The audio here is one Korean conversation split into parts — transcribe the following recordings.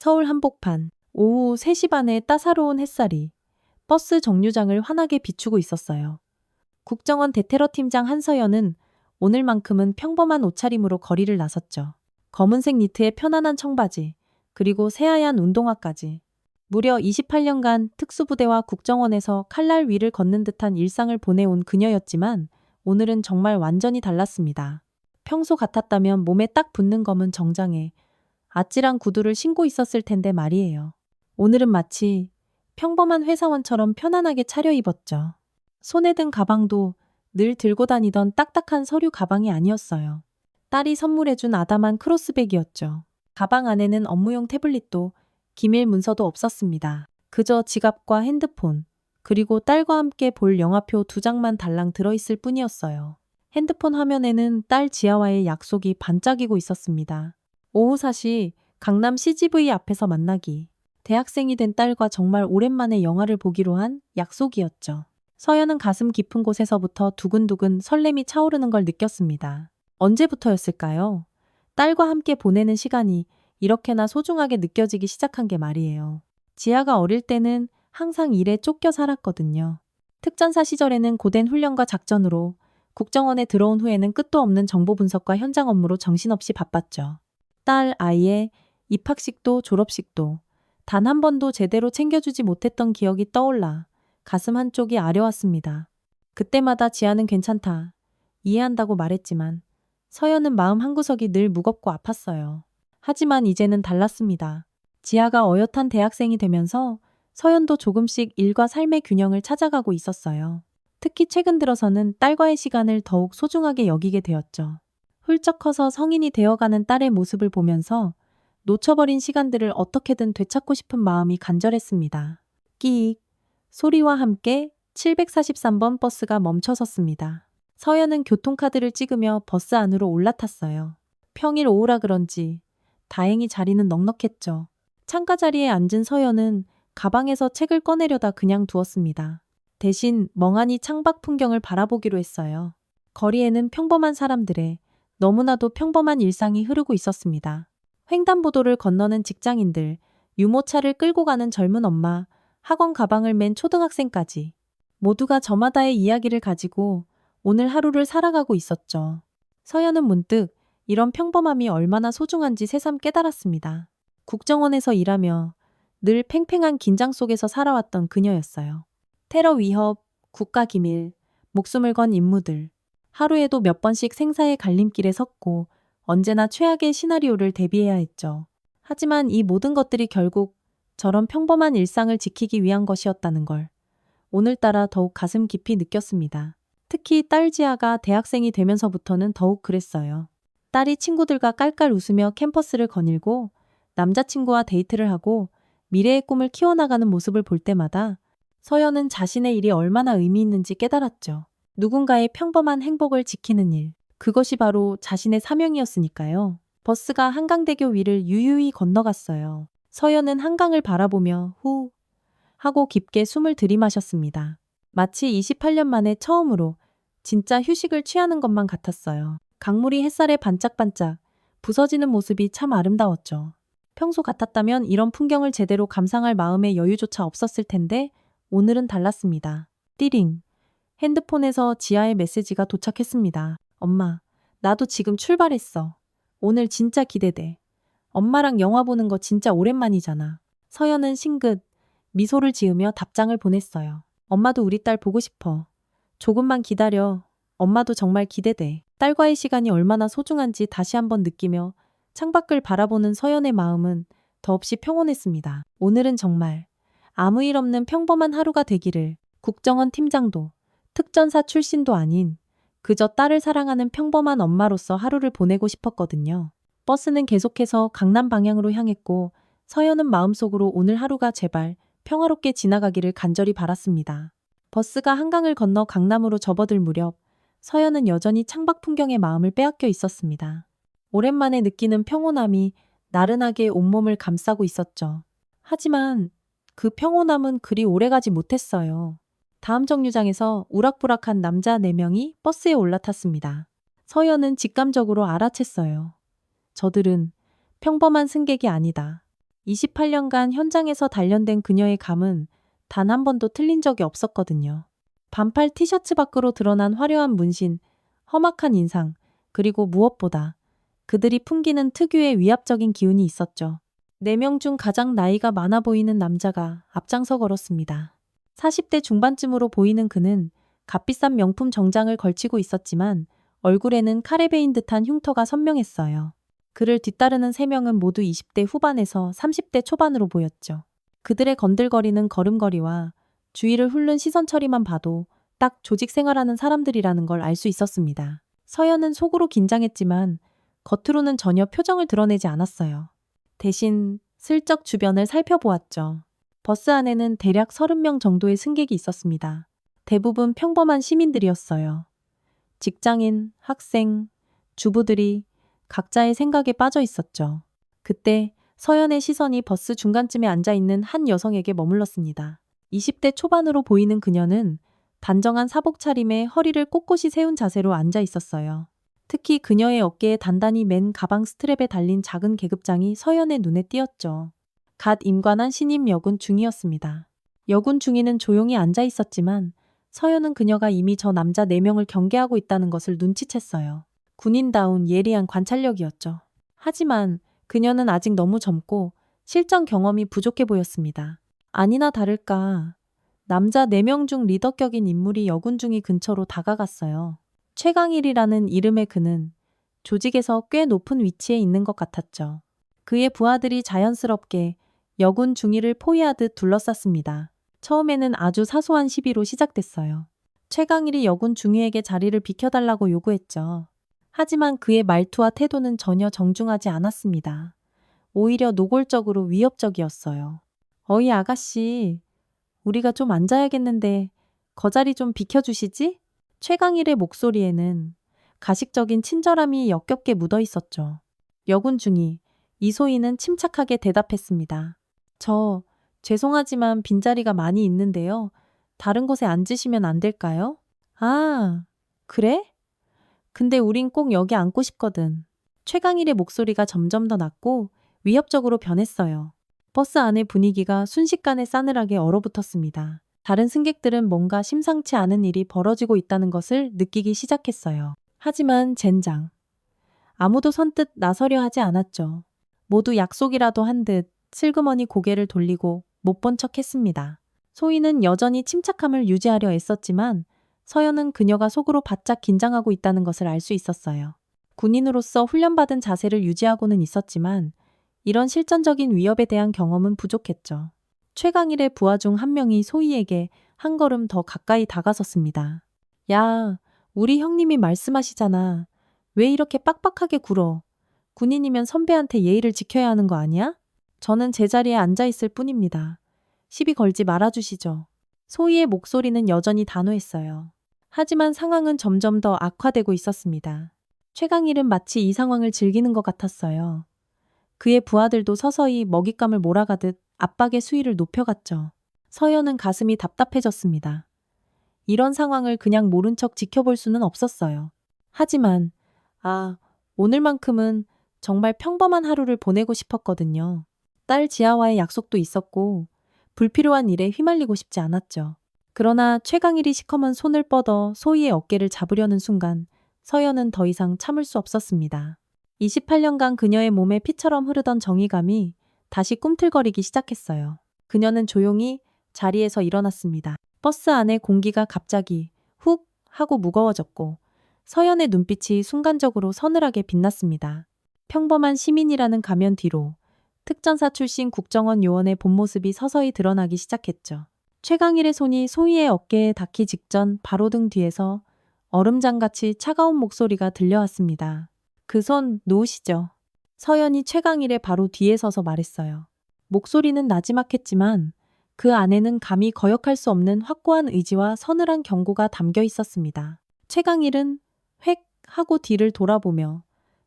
서울 한복판. 오후 3시 반에 따사로운 햇살이 버스 정류장을 환하게 비추고 있었어요. 국정원 대테러 팀장 한서연은 오늘만큼은 평범한 옷차림으로 거리를 나섰죠. 검은색 니트에 편안한 청바지, 그리고 새하얀 운동화까지. 무려 28년간 특수부대와 국정원에서 칼날 위를 걷는 듯한 일상을 보내온 그녀였지만 오늘은 정말 완전히 달랐습니다. 평소 같았다면 몸에 딱 붙는 검은 정장에 아찔한 구두를 신고 있었을 텐데 말이에요. 오늘은 마치 평범한 회사원처럼 편안하게 차려입었죠. 손에 든 가방도 늘 들고 다니던 딱딱한 서류 가방이 아니었어요. 딸이 선물해준 아담한 크로스백이었죠. 가방 안에는 업무용 태블릿도 기밀 문서도 없었습니다. 그저 지갑과 핸드폰, 그리고 딸과 함께 볼 영화표 2장만 달랑 들어있을 뿐이었어요. 핸드폰 화면에는 딸 지아와의 약속이 반짝이고 있었습니다. 오후 4시 강남 CGV 앞에서 만나기. 대학생이 된 딸과 정말 오랜만에 영화를 보기로 한 약속이었죠. 서연은 가슴 깊은 곳에서부터 두근두근 설렘이 차오르는 걸 느꼈습니다. 언제부터였을까요? 딸과 함께 보내는 시간이 이렇게나 소중하게 느껴지기 시작한 게 말이에요. 지아가 어릴 때는 항상 일에 쫓겨 살았거든요. 특전사 시절에는 고된 훈련과 작전으로, 국정원에 들어온 후에는 끝도 없는 정보 분석과 현장 업무로 정신없이 바빴죠. 딸 아이의 입학식도 졸업식도 단 한 번도 제대로 챙겨주지 못했던 기억이 떠올라 가슴 한쪽이 아려왔습니다. 그때마다 지아는 괜찮다, 이해한다고 말했지만 서연은 마음 한구석이 늘 무겁고 아팠어요. 하지만 이제는 달랐습니다. 지아가 어엿한 대학생이 되면서 서연도 조금씩 일과 삶의 균형을 찾아가고 있었어요. 특히 최근 들어서는 딸과의 시간을 더욱 소중하게 여기게 되었죠. 훌쩍 커서 성인이 되어가는 딸의 모습을 보면서 놓쳐버린 시간들을 어떻게든 되찾고 싶은 마음이 간절했습니다. 끼익 소리와 함께 743번 버스가 멈춰섰습니다. 서연은 교통카드를 찍으며 버스 안으로 올라탔어요. 평일 오후라 그런지 다행히 자리는 넉넉했죠. 창가 자리에 앉은 서연은 가방에서 책을 꺼내려다 그냥 두었습니다. 대신 멍하니 창밖 풍경을 바라보기로 했어요. 거리에는 평범한 사람들의 너무나도 평범한 일상이 흐르고 있었습니다. 횡단보도를 건너는 직장인들, 유모차를 끌고 가는 젊은 엄마, 학원 가방을 맨 초등학생까지 모두가 저마다의 이야기를 가지고 오늘 하루를 살아가고 있었죠. 서연은 문득 이런 평범함이 얼마나 소중한지 새삼 깨달았습니다. 국정원에서 일하며 늘 팽팽한 긴장 속에서 살아왔던 그녀였어요. 테러 위협, 국가 기밀, 목숨을 건 임무들. 하루에도 몇 번씩 생사의 갈림길에 섰고 언제나 최악의 시나리오를 대비해야 했죠. 하지만 이 모든 것들이 결국 저런 평범한 일상을 지키기 위한 것이었다는 걸 오늘따라 더욱 가슴 깊이 느꼈습니다. 특히 딸 지아가 대학생이 되면서부터는 더욱 그랬어요. 딸이 친구들과 깔깔 웃으며 캠퍼스를 거닐고 남자친구와 데이트를 하고 미래의 꿈을 키워나가는 모습을 볼 때마다 서연은 자신의 일이 얼마나 의미 있는지 깨달았죠. 누군가의 평범한 행복을 지키는 일, 그것이 바로 자신의 사명이었으니까요. 버스가 한강대교 위를 유유히 건너갔어요. 서연은 한강을 바라보며 후 하고 깊게 숨을 들이마셨습니다. 마치 28년 만에 처음으로 진짜 휴식을 취하는 것만 같았어요. 강물이 햇살에 반짝반짝 부서지는 모습이 참 아름다웠죠. 평소 같았다면 이런 풍경을 제대로 감상할 마음의 여유조차 없었을 텐데 오늘은 달랐습니다. 띠링. 핸드폰에서 지아의 메시지가 도착했습니다. 엄마, 나도 지금 출발했어. 오늘 진짜 기대돼. 엄마랑 영화 보는 거 진짜 오랜만이잖아. 서연은 싱긋 미소를 지으며 답장을 보냈어요. 엄마도 우리 딸 보고 싶어. 조금만 기다려. 엄마도 정말 기대돼. 딸과의 시간이 얼마나 소중한지 다시 한번 느끼며 창밖을 바라보는 서연의 마음은 더없이 평온했습니다. 오늘은 정말 아무 일 없는 평범한 하루가 되기를. 국정원 팀장도 특전사 출신도 아닌 그저 딸을 사랑하는 평범한 엄마로서 하루를 보내고 싶었거든요. 버스는 계속해서 강남 방향으로 향했고 서연은 마음속으로 오늘 하루가 제발 평화롭게 지나가기를 간절히 바랐습니다. 버스가 한강을 건너 강남으로 접어들 무렵 서연은 여전히 창밖 풍경에 마음을 빼앗겨 있었습니다. 오랜만에 느끼는 평온함이 나른하게 온몸을 감싸고 있었죠. 하지만 그 평온함은 그리 오래가지 못했어요. 다음 정류장에서 우락부락한 남자 4명이 버스에 올라탔습니다. 서연은 직감적으로 알아챘어요. 저들은 평범한 승객이 아니다. 28년간 현장에서 단련된 그녀의 감은 단 한 번도 틀린 적이 없었거든요. 반팔 티셔츠 밖으로 드러난 화려한 문신, 험악한 인상, 그리고 무엇보다 그들이 풍기는 특유의 위압적인 기운이 있었죠. 4명 중 가장 나이가 많아 보이는 남자가 앞장서 걸었습니다. 40대 중반쯤으로 보이는 그는 값비싼 명품 정장을 걸치고 있었지만 얼굴에는 칼에 베인 듯한 흉터가 선명했어요. 그를 뒤따르는 3명은 모두 20대 후반에서 30대 초반으로 보였죠. 그들의 건들거리는 걸음걸이와 주위를 훑는 시선 처리만 봐도 딱 조직 생활하는 사람들이라는 걸 알 수 있었습니다. 서연은 속으로 긴장했지만 겉으로는 전혀 표정을 드러내지 않았어요. 대신 슬쩍 주변을 살펴보았죠. 버스 안에는 대략 30명 정도의 승객이 있었습니다. 대부분 평범한 시민들이었어요. 직장인, 학생, 주부들이 각자의 생각에 빠져 있었죠. 그때 서연의 시선이 버스 중간쯤에 앉아있는 한 여성에게 머물렀습니다. 20대 초반으로 보이는 그녀는 단정한 사복 차림에 허리를 꼿꼿이 세운 자세로 앉아 있었어요. 특히 그녀의 어깨에 단단히 맨 가방 스트랩에 달린 작은 계급장이 서연의 눈에 띄었죠. 갓 임관한 신임 여군 중이었습니다. 여군 중위는 조용히 앉아 있었지만 서연은 그녀가 이미 저 남자 4명을 경계하고 있다는 것을 눈치챘어요. 군인다운 예리한 관찰력이었죠. 하지만 그녀는 아직 너무 젊고 실전 경험이 부족해 보였습니다. 아니나 다를까 남자 4명 중 리더격인 인물이 여군 중위 근처로 다가갔어요. 최강일이라는 이름의 그는 조직에서 꽤 높은 위치에 있는 것 같았죠. 그의 부하들이 자연스럽게 여군 중위를 포위하듯 둘러쌌습니다. 처음에는 아주 사소한 시비로 시작됐어요. 최강일이 여군 중위에게 자리를 비켜달라고 요구했죠. 하지만 그의 말투와 태도는 전혀 정중하지 않았습니다. 오히려 노골적으로 위협적이었어요. 어이 아가씨, 우리가 좀 앉아야겠는데 거자리 좀 비켜주시지? 최강일의 목소리에는 가식적인 친절함이 역겹게 묻어 있었죠. 여군 중위, 이소희는 침착하게 대답했습니다. 죄송하지만 빈자리가 많이 있는데요. 다른 곳에 앉으시면 안 될까요? 아, 그래? 근데 우린 꼭 여기 앉고 싶거든. 최강일의 목소리가 점점 더 낮고 위협적으로 변했어요. 버스 안의 분위기가 순식간에 싸늘하게 얼어붙었습니다. 다른 승객들은 뭔가 심상치 않은 일이 벌어지고 있다는 것을 느끼기 시작했어요. 하지만 젠장. 아무도 선뜻 나서려 하지 않았죠. 모두 약속이라도 한 듯 슬그머니 고개를 돌리고 못 본 척 했습니다. 소희는 여전히 침착함을 유지하려 애썼지만 서연은 그녀가 속으로 바짝 긴장하고 있다는 것을 알 수 있었어요. 군인으로서 훈련받은 자세를 유지하고는 있었지만 이런 실전적인 위협에 대한 경험은 부족했죠. 최강일의 부하 중 한 명이 소희에게 한 걸음 더 가까이 다가섰습니다. 야, 우리 형님이 말씀하시잖아. 왜 이렇게 빡빡하게 굴어? 군인이면 선배한테 예의를 지켜야 하는 거 아니야? 저는 제자리에 앉아 있을 뿐입니다. 시비 걸지 말아주시죠. 소희의 목소리는 여전히 단호했어요. 하지만 상황은 점점 더 악화되고 있었습니다. 최강일은 마치 이 상황을 즐기는 것 같았어요. 그의 부하들도 서서히 먹잇감을 몰아가듯 압박의 수위를 높여갔죠. 서연은 가슴이 답답해졌습니다. 이런 상황을 그냥 모른 척 지켜볼 수는 없었어요. 하지만 오늘만큼은 정말 평범한 하루를 보내고 싶었거든요. 딸 지아와의 약속도 있었고 불필요한 일에 휘말리고 싶지 않았죠. 그러나 최강일이 시커먼 손을 뻗어 소희의 어깨를 잡으려는 순간 서연은 더 이상 참을 수 없었습니다. 28년간 그녀의 몸에 피처럼 흐르던 정의감이 다시 꿈틀거리기 시작했어요. 그녀는 조용히 자리에서 일어났습니다. 버스 안의 공기가 갑자기 훅 하고 무거워졌고 서연의 눈빛이 순간적으로 서늘하게 빛났습니다. 평범한 시민이라는 가면 뒤로 특전사 출신 국정원 요원의 본 모습이 서서히 드러나기 시작했죠. 최강일의 손이 소희의 어깨에 닿기 직전 바로 등 뒤에서 얼음장같이 차가운 목소리가 들려왔습니다. 그 손 놓으시죠. 서연이 최강일의 바로 뒤에 서서 말했어요. 목소리는 나지막했지만 그 안에는 감히 거역할 수 없는 확고한 의지와 서늘한 경고가 담겨 있었습니다. 최강일은 획 하고 뒤를 돌아보며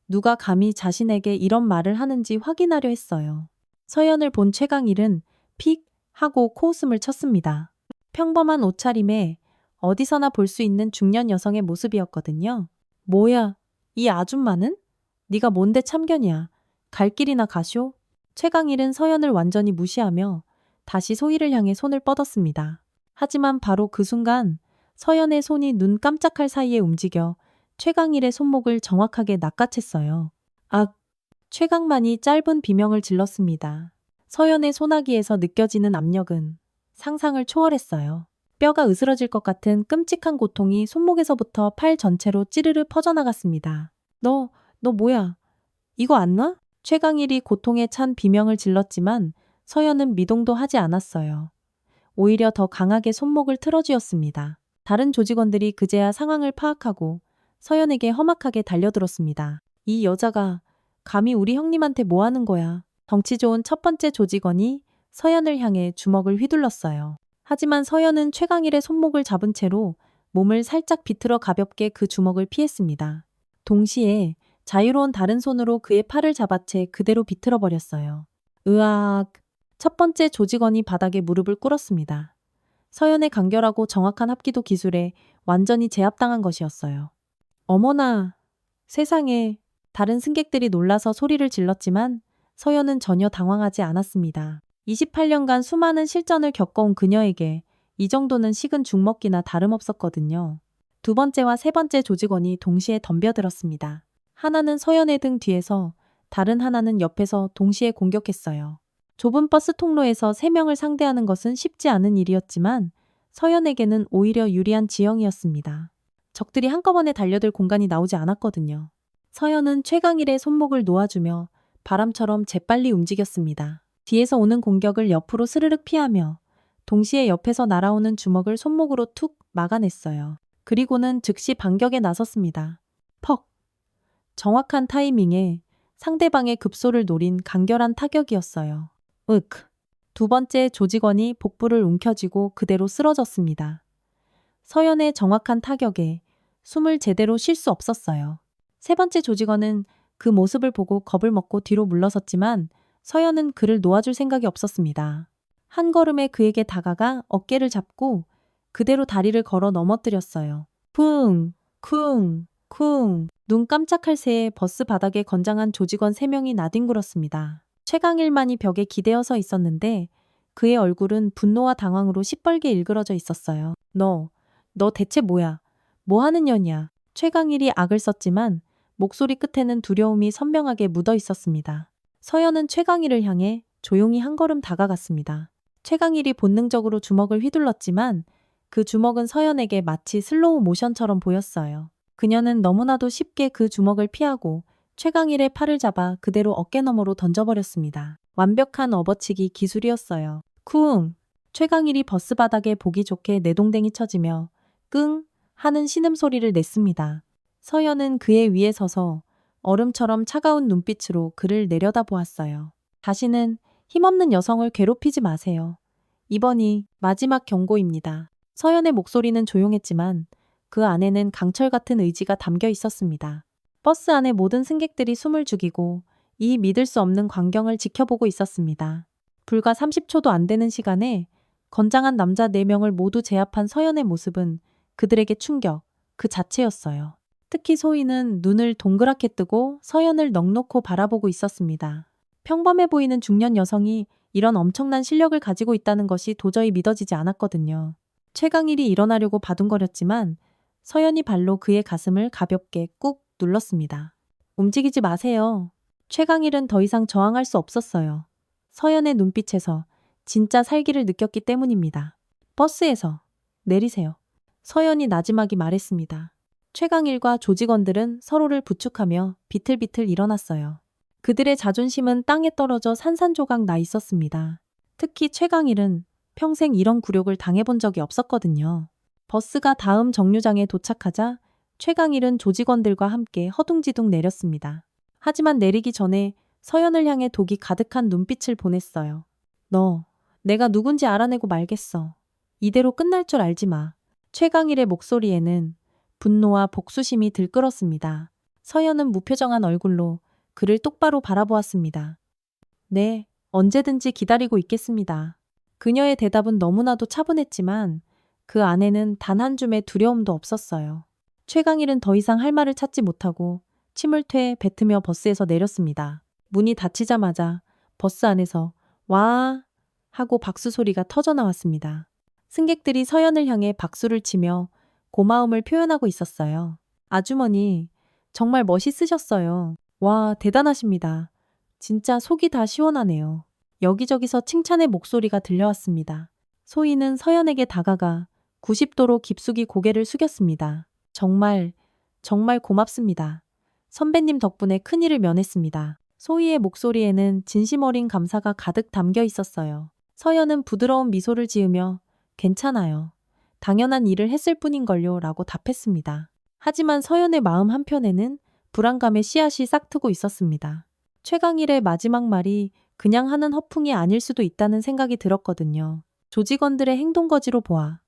누가 감히 자신에게 이런 말을 하는지 확인하려 했어요. 서연을 본 최강일은 픽 하고 코웃음을 쳤습니다. 평범한 옷차림에 어디서나 볼 수 있는 중년 여성의 모습이었거든요. 뭐야, 이 아줌마는? 네가 뭔데 참견이야. 갈 길이나 가쇼? 최강일은 서연을 완전히 무시하며 다시 소희를 향해 손을 뻗었습니다. 하지만 바로 그 순간 서연의 손이 눈 깜짝할 사이에 움직여 최강일의 손목을 정확하게 낚아챘어요. 악! 최강만이 짧은 비명을 질렀습니다. 서연의 소나기에서 느껴지는 압력은 상상을 초월했어요. 뼈가 으스러질 것 같은 끔찍한 고통이 손목에서부터 팔 전체로 찌르르 퍼져나갔습니다. 너 뭐야? 이거 안 놔? 최강일이 고통에 찬 비명을 질렀지만 서연은 미동도 하지 않았어요. 오히려 더 강하게 손목을 틀어쥐었습니다. 다른 조직원들이 그제야 상황을 파악하고 서연에게 험악하게 달려들었습니다. 이 여자가 감히 우리 형님한테 뭐 하는 거야? 덩치 좋은 첫 번째 조직원이 서연을 향해 주먹을 휘둘렀어요. 하지만 서연은 최강일의 손목을 잡은 채로 몸을 살짝 비틀어 가볍게 그 주먹을 피했습니다. 동시에 자유로운 다른 손으로 그의 팔을 잡아채 그대로 비틀어 버렸어요. 으악! 첫 번째 조직원이 바닥에 무릎을 꿇었습니다. 서연의 간결하고 정확한 합기도 기술에 완전히 제압당한 것이었어요. 어머나! 세상에! 다른 승객들이 놀라서 소리를 질렀지만 서연은 전혀 당황하지 않았습니다. 28년간 수많은 실전을 겪어온 그녀에게 이 정도는 식은 죽먹기나 다름없었거든요. 두 번째와 세 번째 조직원이 동시에 덤벼들었습니다. 하나는 서연의 등 뒤에서, 다른 하나는 옆에서 동시에 공격했어요. 좁은 버스 통로에서 3명을 상대하는 것은 쉽지 않은 일이었지만 서연에게는 오히려 유리한 지형이었습니다. 적들이 한꺼번에 달려들 공간이 나오지 않았거든요. 서연은 최강일의 손목을 놓아주며 바람처럼 재빨리 움직였습니다. 뒤에서 오는 공격을 옆으로 스르륵 피하며 동시에 옆에서 날아오는 주먹을 손목으로 툭 막아냈어요. 그리고는 즉시 반격에 나섰습니다. 퍽! 정확한 타이밍에 상대방의 급소를 노린 간결한 타격이었어요. 으크! 두 번째 조직원이 복부를 움켜쥐고 그대로 쓰러졌습니다. 서연의 정확한 타격에 숨을 제대로 쉴 수 없었어요. 세 번째 조직원은 그 모습을 보고 겁을 먹고 뒤로 물러섰지만 서연은 그를 놓아줄 생각이 없었습니다. 한 걸음에 그에게 다가가 어깨를 잡고 그대로 다리를 걸어 넘어뜨렸어요. 쿵! 쿵! 쿵! 눈 깜짝할 새에 버스 바닥에 건장한 조직원 3명이 나뒹굴었습니다. 최강일만이 벽에 기대어 서 있었는데 그의 얼굴은 분노와 당황으로 시뻘게 일그러져 있었어요. 너 대체 뭐야? 뭐 하는 년이야? 최강일이 악을 썼지만 목소리 끝에는 두려움이 선명하게 묻어 있었습니다. 서연은 최강일을 향해 조용히 한 걸음 다가갔습니다. 최강일이 본능적으로 주먹을 휘둘렀지만 그 주먹은 서연에게 마치 슬로우 모션처럼 보였어요. 그녀는 너무나도 쉽게 그 주먹을 피하고 최강일의 팔을 잡아 그대로 어깨너머로 던져버렸습니다. 완벽한 업어치기 기술이었어요. 쿵! 최강일이 버스 바닥에 보기 좋게 내동댕이 쳐지며 끙! 하는 신음소리를 냈습니다. 서연은 그의 위에 서서 얼음처럼 차가운 눈빛으로 그를 내려다보았어요. 다시는 힘없는 여성을 괴롭히지 마세요. 이번이 마지막 경고입니다. 서연의 목소리는 조용했지만 그 안에는 강철 같은 의지가 담겨 있었습니다. 버스 안의 모든 승객들이 숨을 죽이고 이 믿을 수 없는 광경을 지켜보고 있었습니다. 불과 30초도 안 되는 시간에 건장한 남자 4명을 모두 제압한 서연의 모습은 그들에게 충격 그 자체였어요. 특히 소희는 눈을 동그랗게 뜨고 서연을 넋놓고 바라보고 있었습니다. 평범해 보이는 중년 여성이 이런 엄청난 실력을 가지고 있다는 것이 도저히 믿어지지 않았거든요. 최강일이 일어나려고 바둥거렸지만 서연이 발로 그의 가슴을 가볍게 꾹 눌렀습니다. 움직이지 마세요. 최강일은 더 이상 저항할 수 없었어요. 서연의 눈빛에서 진짜 살기를 느꼈기 때문입니다. 버스에서 내리세요. 서연이 나지막이 말했습니다. 최강일과 조직원들은 서로를 부축하며 비틀비틀 일어났어요. 그들의 자존심은 땅에 떨어져 산산조각 나 있었습니다. 특히 최강일은 평생 이런 굴욕을 당해본 적이 없었거든요. 버스가 다음 정류장에 도착하자 최강일은 조직원들과 함께 허둥지둥 내렸습니다. 하지만 내리기 전에 서연을 향해 독이 가득한 눈빛을 보냈어요. 너, 내가 누군지 알아내고 말겠어. 이대로 끝날 줄 알지 마. 최강일의 목소리에는 분노와 복수심이 들끓었습니다. 서연은 무표정한 얼굴로 그를 똑바로 바라보았습니다. 네, 언제든지 기다리고 있겠습니다. 그녀의 대답은 너무나도 차분했지만 그 안에는 단 한 줌의 두려움도 없었어요. 최강일은 더 이상 할 말을 찾지 못하고 침을 퇴 뱉으며 버스에서 내렸습니다. 문이 닫히자마자 버스 안에서 와 하고 박수 소리가 터져 나왔습니다. 승객들이 서연을 향해 박수를 치며 고마움을 표현하고 있었어요. 아주머니, 정말 멋있으셨어요. 와, 대단하십니다. 진짜 속이 다 시원하네요. 여기저기서 칭찬의 목소리가 들려왔습니다. 소희는 서연에게 다가가 90도로 깊숙이 고개를 숙였습니다. 정말 고맙습니다. 선배님 덕분에 큰일을 면했습니다. 소희의 목소리에는 진심 어린 감사가 가득 담겨 있었어요. 서연은 부드러운 미소를 지으며 괜찮아요. 당연한 일을 했을 뿐인걸요 라고 답했습니다. 하지만 서연의 마음 한편에는 불안감의 씨앗이 싹트고 있었습니다. 최강일의 마지막 말이 그냥 하는 허풍이 아닐 수도 있다는 생각이 들었거든요. 조직원들의 행동거지로 보아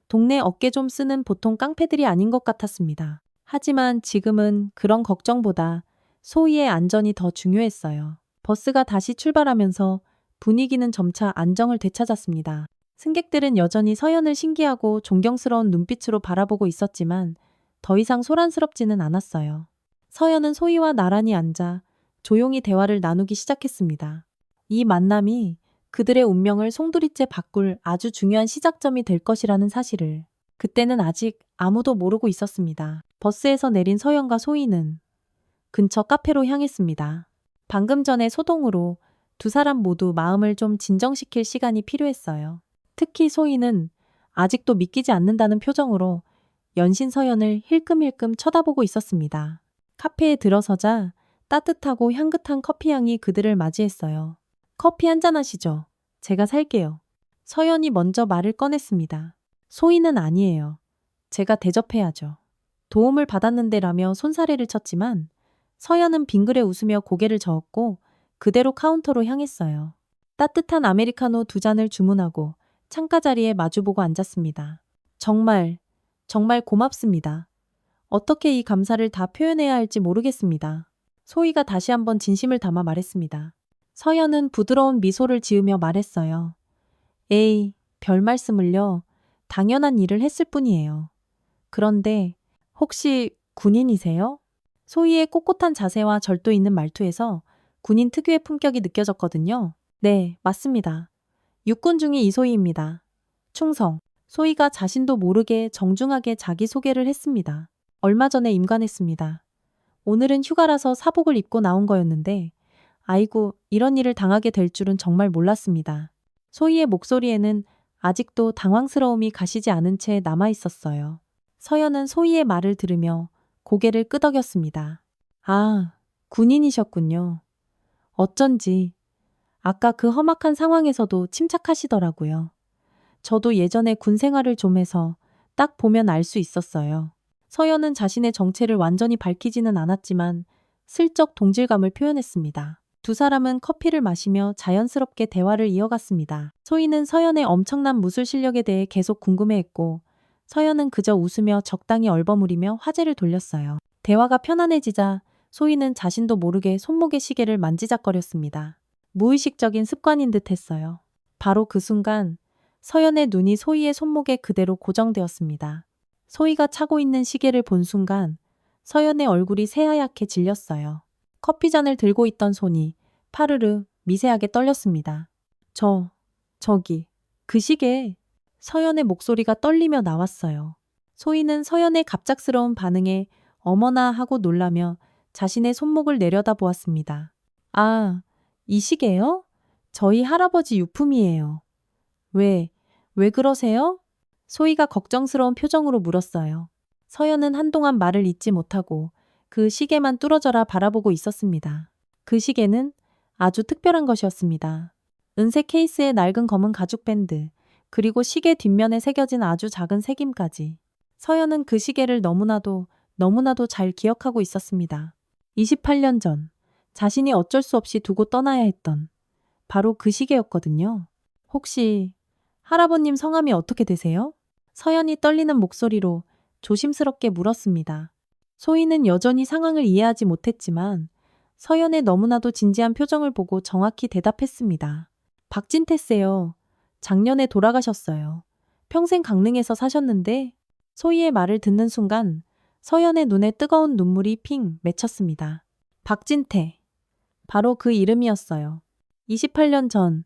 동네 어깨 좀 쓰는 보통 깡패들이 아닌 것 같았습니다. 하지만 지금은 그런 걱정보다 소희의 안전이 더 중요했어요. 버스가 다시 출발하면서 분위기는 점차 안정을 되찾았습니다. 승객들은 여전히 서연을 신기하고 존경스러운 눈빛으로 바라보고 있었지만 더 이상 소란스럽지는 않았어요. 서연은 소희와 나란히 앉아 조용히 대화를 나누기 시작했습니다. 이 만남이 그들의 운명을 송두리째 바꿀 아주 중요한 시작점이 될 것이라는 사실을 그때는 아직 아무도 모르고 있었습니다. 버스에서 내린 서연과 소희는 근처 카페로 향했습니다. 방금 전에 소동으로 두 사람 모두 마음을 좀 진정시킬 시간이 필요했어요. 특히 소희는 아직도 믿기지 않는다는 표정으로 연신 서연을 힐끔힐끔 쳐다보고 있었습니다. 카페에 들어서자 따뜻하고 향긋한 커피향이 그들을 맞이했어요. 커피 한잔 하시죠. 제가 살게요. 서연이 먼저 말을 꺼냈습니다. 소희는 아니에요. 제가 대접해야죠. 도움을 받았는데라며 손사래를 쳤지만 서연은 빙그레 웃으며 고개를 저었고 그대로 카운터로 향했어요. 따뜻한 아메리카노 두 잔을 주문하고 창가 자리에 마주보고 앉았습니다. 정말 고맙습니다. 어떻게 이 감사를 다 표현해야 할지 모르겠습니다. 소희가 다시 한번 진심을 담아 말했습니다. 서연은 부드러운 미소를 지으며 말했어요. 에이, 별 말씀을요. 당연한 일을 했을 뿐이에요. 그런데 혹시 군인이세요? 소희의 꼿꼿한 자세와 절도 있는 말투에서 군인 특유의 품격이 느껴졌거든요. 네, 맞습니다. 육군 중위 이소희입니다. 충성. 소희가 자신도 모르게 정중하게 자기소개를 했습니다. 얼마 전에 임관했습니다. 오늘은 휴가라서 사복을 입고 나온 거였는데 아이고, 이런 일을 당하게 될 줄은 정말 몰랐습니다. 소희의 목소리에는 아직도 당황스러움이 가시지 않은 채 남아 있었어요. 서연은 소희의 말을 들으며 고개를 끄덕였습니다. 아, 군인이셨군요. 어쩐지 아까 그 험악한 상황에서도 침착하시더라고요. 저도 예전에 군 생활을 좀 해서 딱 보면 알 수 있었어요. 서연은 자신의 정체를 완전히 밝히지는 않았지만 슬쩍 동질감을 표현했습니다. 두 사람은 커피를 마시며 자연스럽게 대화를 이어갔습니다. 소희는 서연의 엄청난 무술 실력에 대해 계속 궁금해했고 서연은 그저 웃으며 적당히 얼버무리며 화제를 돌렸어요. 대화가 편안해지자 소희는 자신도 모르게 손목의 시계를 만지작거렸습니다. 무의식적인 습관인 듯 했어요. 바로 그 순간 서연의 눈이 소희의 손목에 그대로 고정되었습니다. 소희가 차고 있는 시계를 본 순간 서연의 얼굴이 새하얗게 질렸어요. 커피잔을 들고 있던 손이 파르르 미세하게 떨렸습니다. 저기, 그 시계. 서연의 목소리가 떨리며 나왔어요. 소희는 서연의 갑작스러운 반응에 어머나 하고 놀라며 자신의 손목을 내려다보았습니다. 아, 이 시계요? 저희 할아버지 유품이에요. 왜 그러세요? 소희가 걱정스러운 표정으로 물었어요. 서연은 한동안 말을 잇지 못하고 그 시계만 뚫어져라 바라보고 있었습니다. 그 시계는 아주 특별한 것이었습니다. 은색 케이스에 낡은 검은 가죽 밴드, 그리고 시계 뒷면에 새겨진 아주 작은 새김까지. 서연은 그 시계를 너무나도 잘 기억하고 있었습니다. 28년 전, 자신이 어쩔 수 없이 두고 떠나야 했던 바로 그 시계였거든요. 혹시 할아버님 성함이 어떻게 되세요? 서연이 떨리는 목소리로 조심스럽게 물었습니다. 소희는 여전히 상황을 이해하지 못했지만 서연의 너무나도 진지한 표정을 보고 정확히 대답했습니다. 박진태세요. 작년에 돌아가셨어요. 평생 강릉에서 사셨는데 소희의 말을 듣는 순간 서연의 눈에 뜨거운 눈물이 핑 맺혔습니다. 박진태. 바로 그 이름이었어요. 28년 전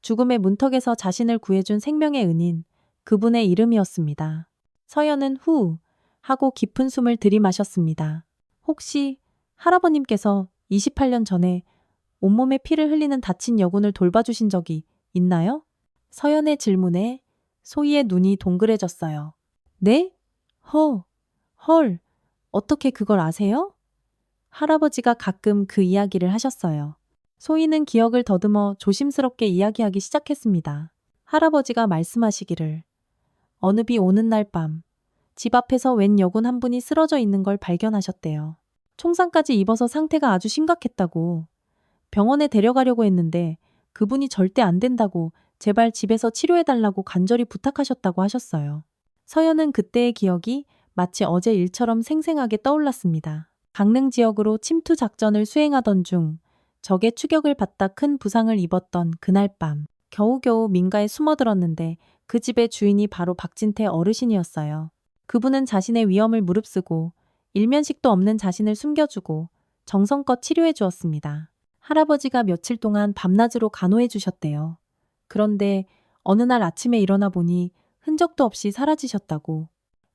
죽음의 문턱에서 자신을 구해준 생명의 은인, 그분의 이름이었습니다. 서연은 후 하고 깊은 숨을 들이마셨습니다. 혹시 할아버님께서 28년 전에 온몸에 피를 흘리는 다친 여군을 돌봐주신 적이 있나요? 서연의 질문에 소희의 눈이 동그래졌어요. 네? 헐, 어떻게 그걸 아세요? 할아버지가 가끔 그 이야기를 하셨어요. 소희는 기억을 더듬어 조심스럽게 이야기하기 시작했습니다. 할아버지가 말씀하시기를 어느 비 오는 날 밤, 집 앞에서 웬 여군 한 분이 쓰러져 있는 걸 발견하셨대요. 총상까지 입어서 상태가 아주 심각했다고. 병원에 데려가려고 했는데 그분이 절대 안 된다고 제발 집에서 치료해달라고 간절히 부탁하셨다고 하셨어요. 서연은 그때의 기억이 마치 어제 일처럼 생생하게 떠올랐습니다. 강릉 지역으로 침투 작전을 수행하던 중 적의 추격을 받다 큰 부상을 입었던 그날 밤, 겨우겨우 민가에 숨어들었는데 그 집의 주인이 바로 박진태 어르신이었어요. 그분은 자신의 위험을 무릅쓰고 일면식도 없는 자신을 숨겨주고 정성껏 치료해 주었습니다. 할아버지가 며칠 동안 밤낮으로 간호해 주셨대요. 그런데 어느 날 아침에 일어나 보니 흔적도 없이 사라지셨다고.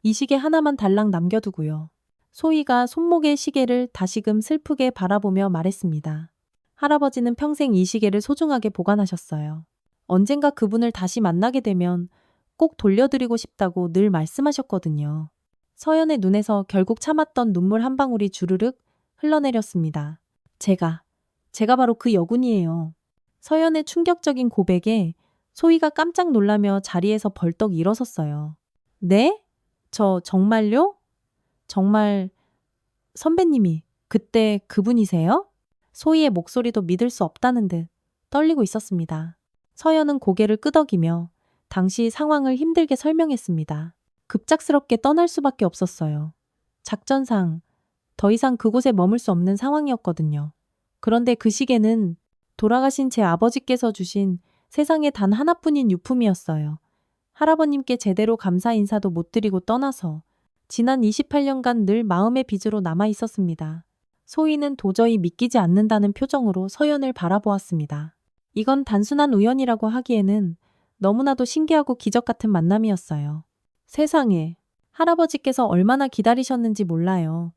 이 시계 하나만 달랑 남겨두고요. 소희가 손목의 시계를 다시금 슬프게 바라보며 말했습니다. 할아버지는 평생 이 시계를 소중하게 보관하셨어요. 언젠가 그분을 다시 만나게 되면 꼭 돌려드리고 싶다고 늘 말씀하셨거든요. 서연의 눈에서 결국 참았던 눈물 한 방울이 주르륵 흘러내렸습니다. 제가 바로 그 여군이에요. 서연의 충격적인 고백에 소희가 깜짝 놀라며 자리에서 벌떡 일어섰어요. 네? 정말요? 정말 선배님이 그때 그분이세요? 소희의 목소리도 믿을 수 없다는 듯 떨리고 있었습니다. 서연은 고개를 끄덕이며 당시 상황을 힘들게 설명했습니다. 급작스럽게 떠날 수밖에 없었어요. 작전상 더 이상 그곳에 머물 수 없는 상황이었거든요. 그런데 그 시계는 돌아가신 제 아버지께서 주신 세상에 단 하나뿐인 유품이었어요. 할아버님께 제대로 감사 인사도 못 드리고 떠나서 지난 28년간 늘 마음의 빚으로 남아 있었습니다. 소희는 도저히 믿기지 않는다는 표정으로 서연을 바라보았습니다. 이건 단순한 우연이라고 하기에는 너무나도 신기하고 기적 같은 만남이었어요. 세상에, 할아버지께서 얼마나 기다리셨는지 몰라요.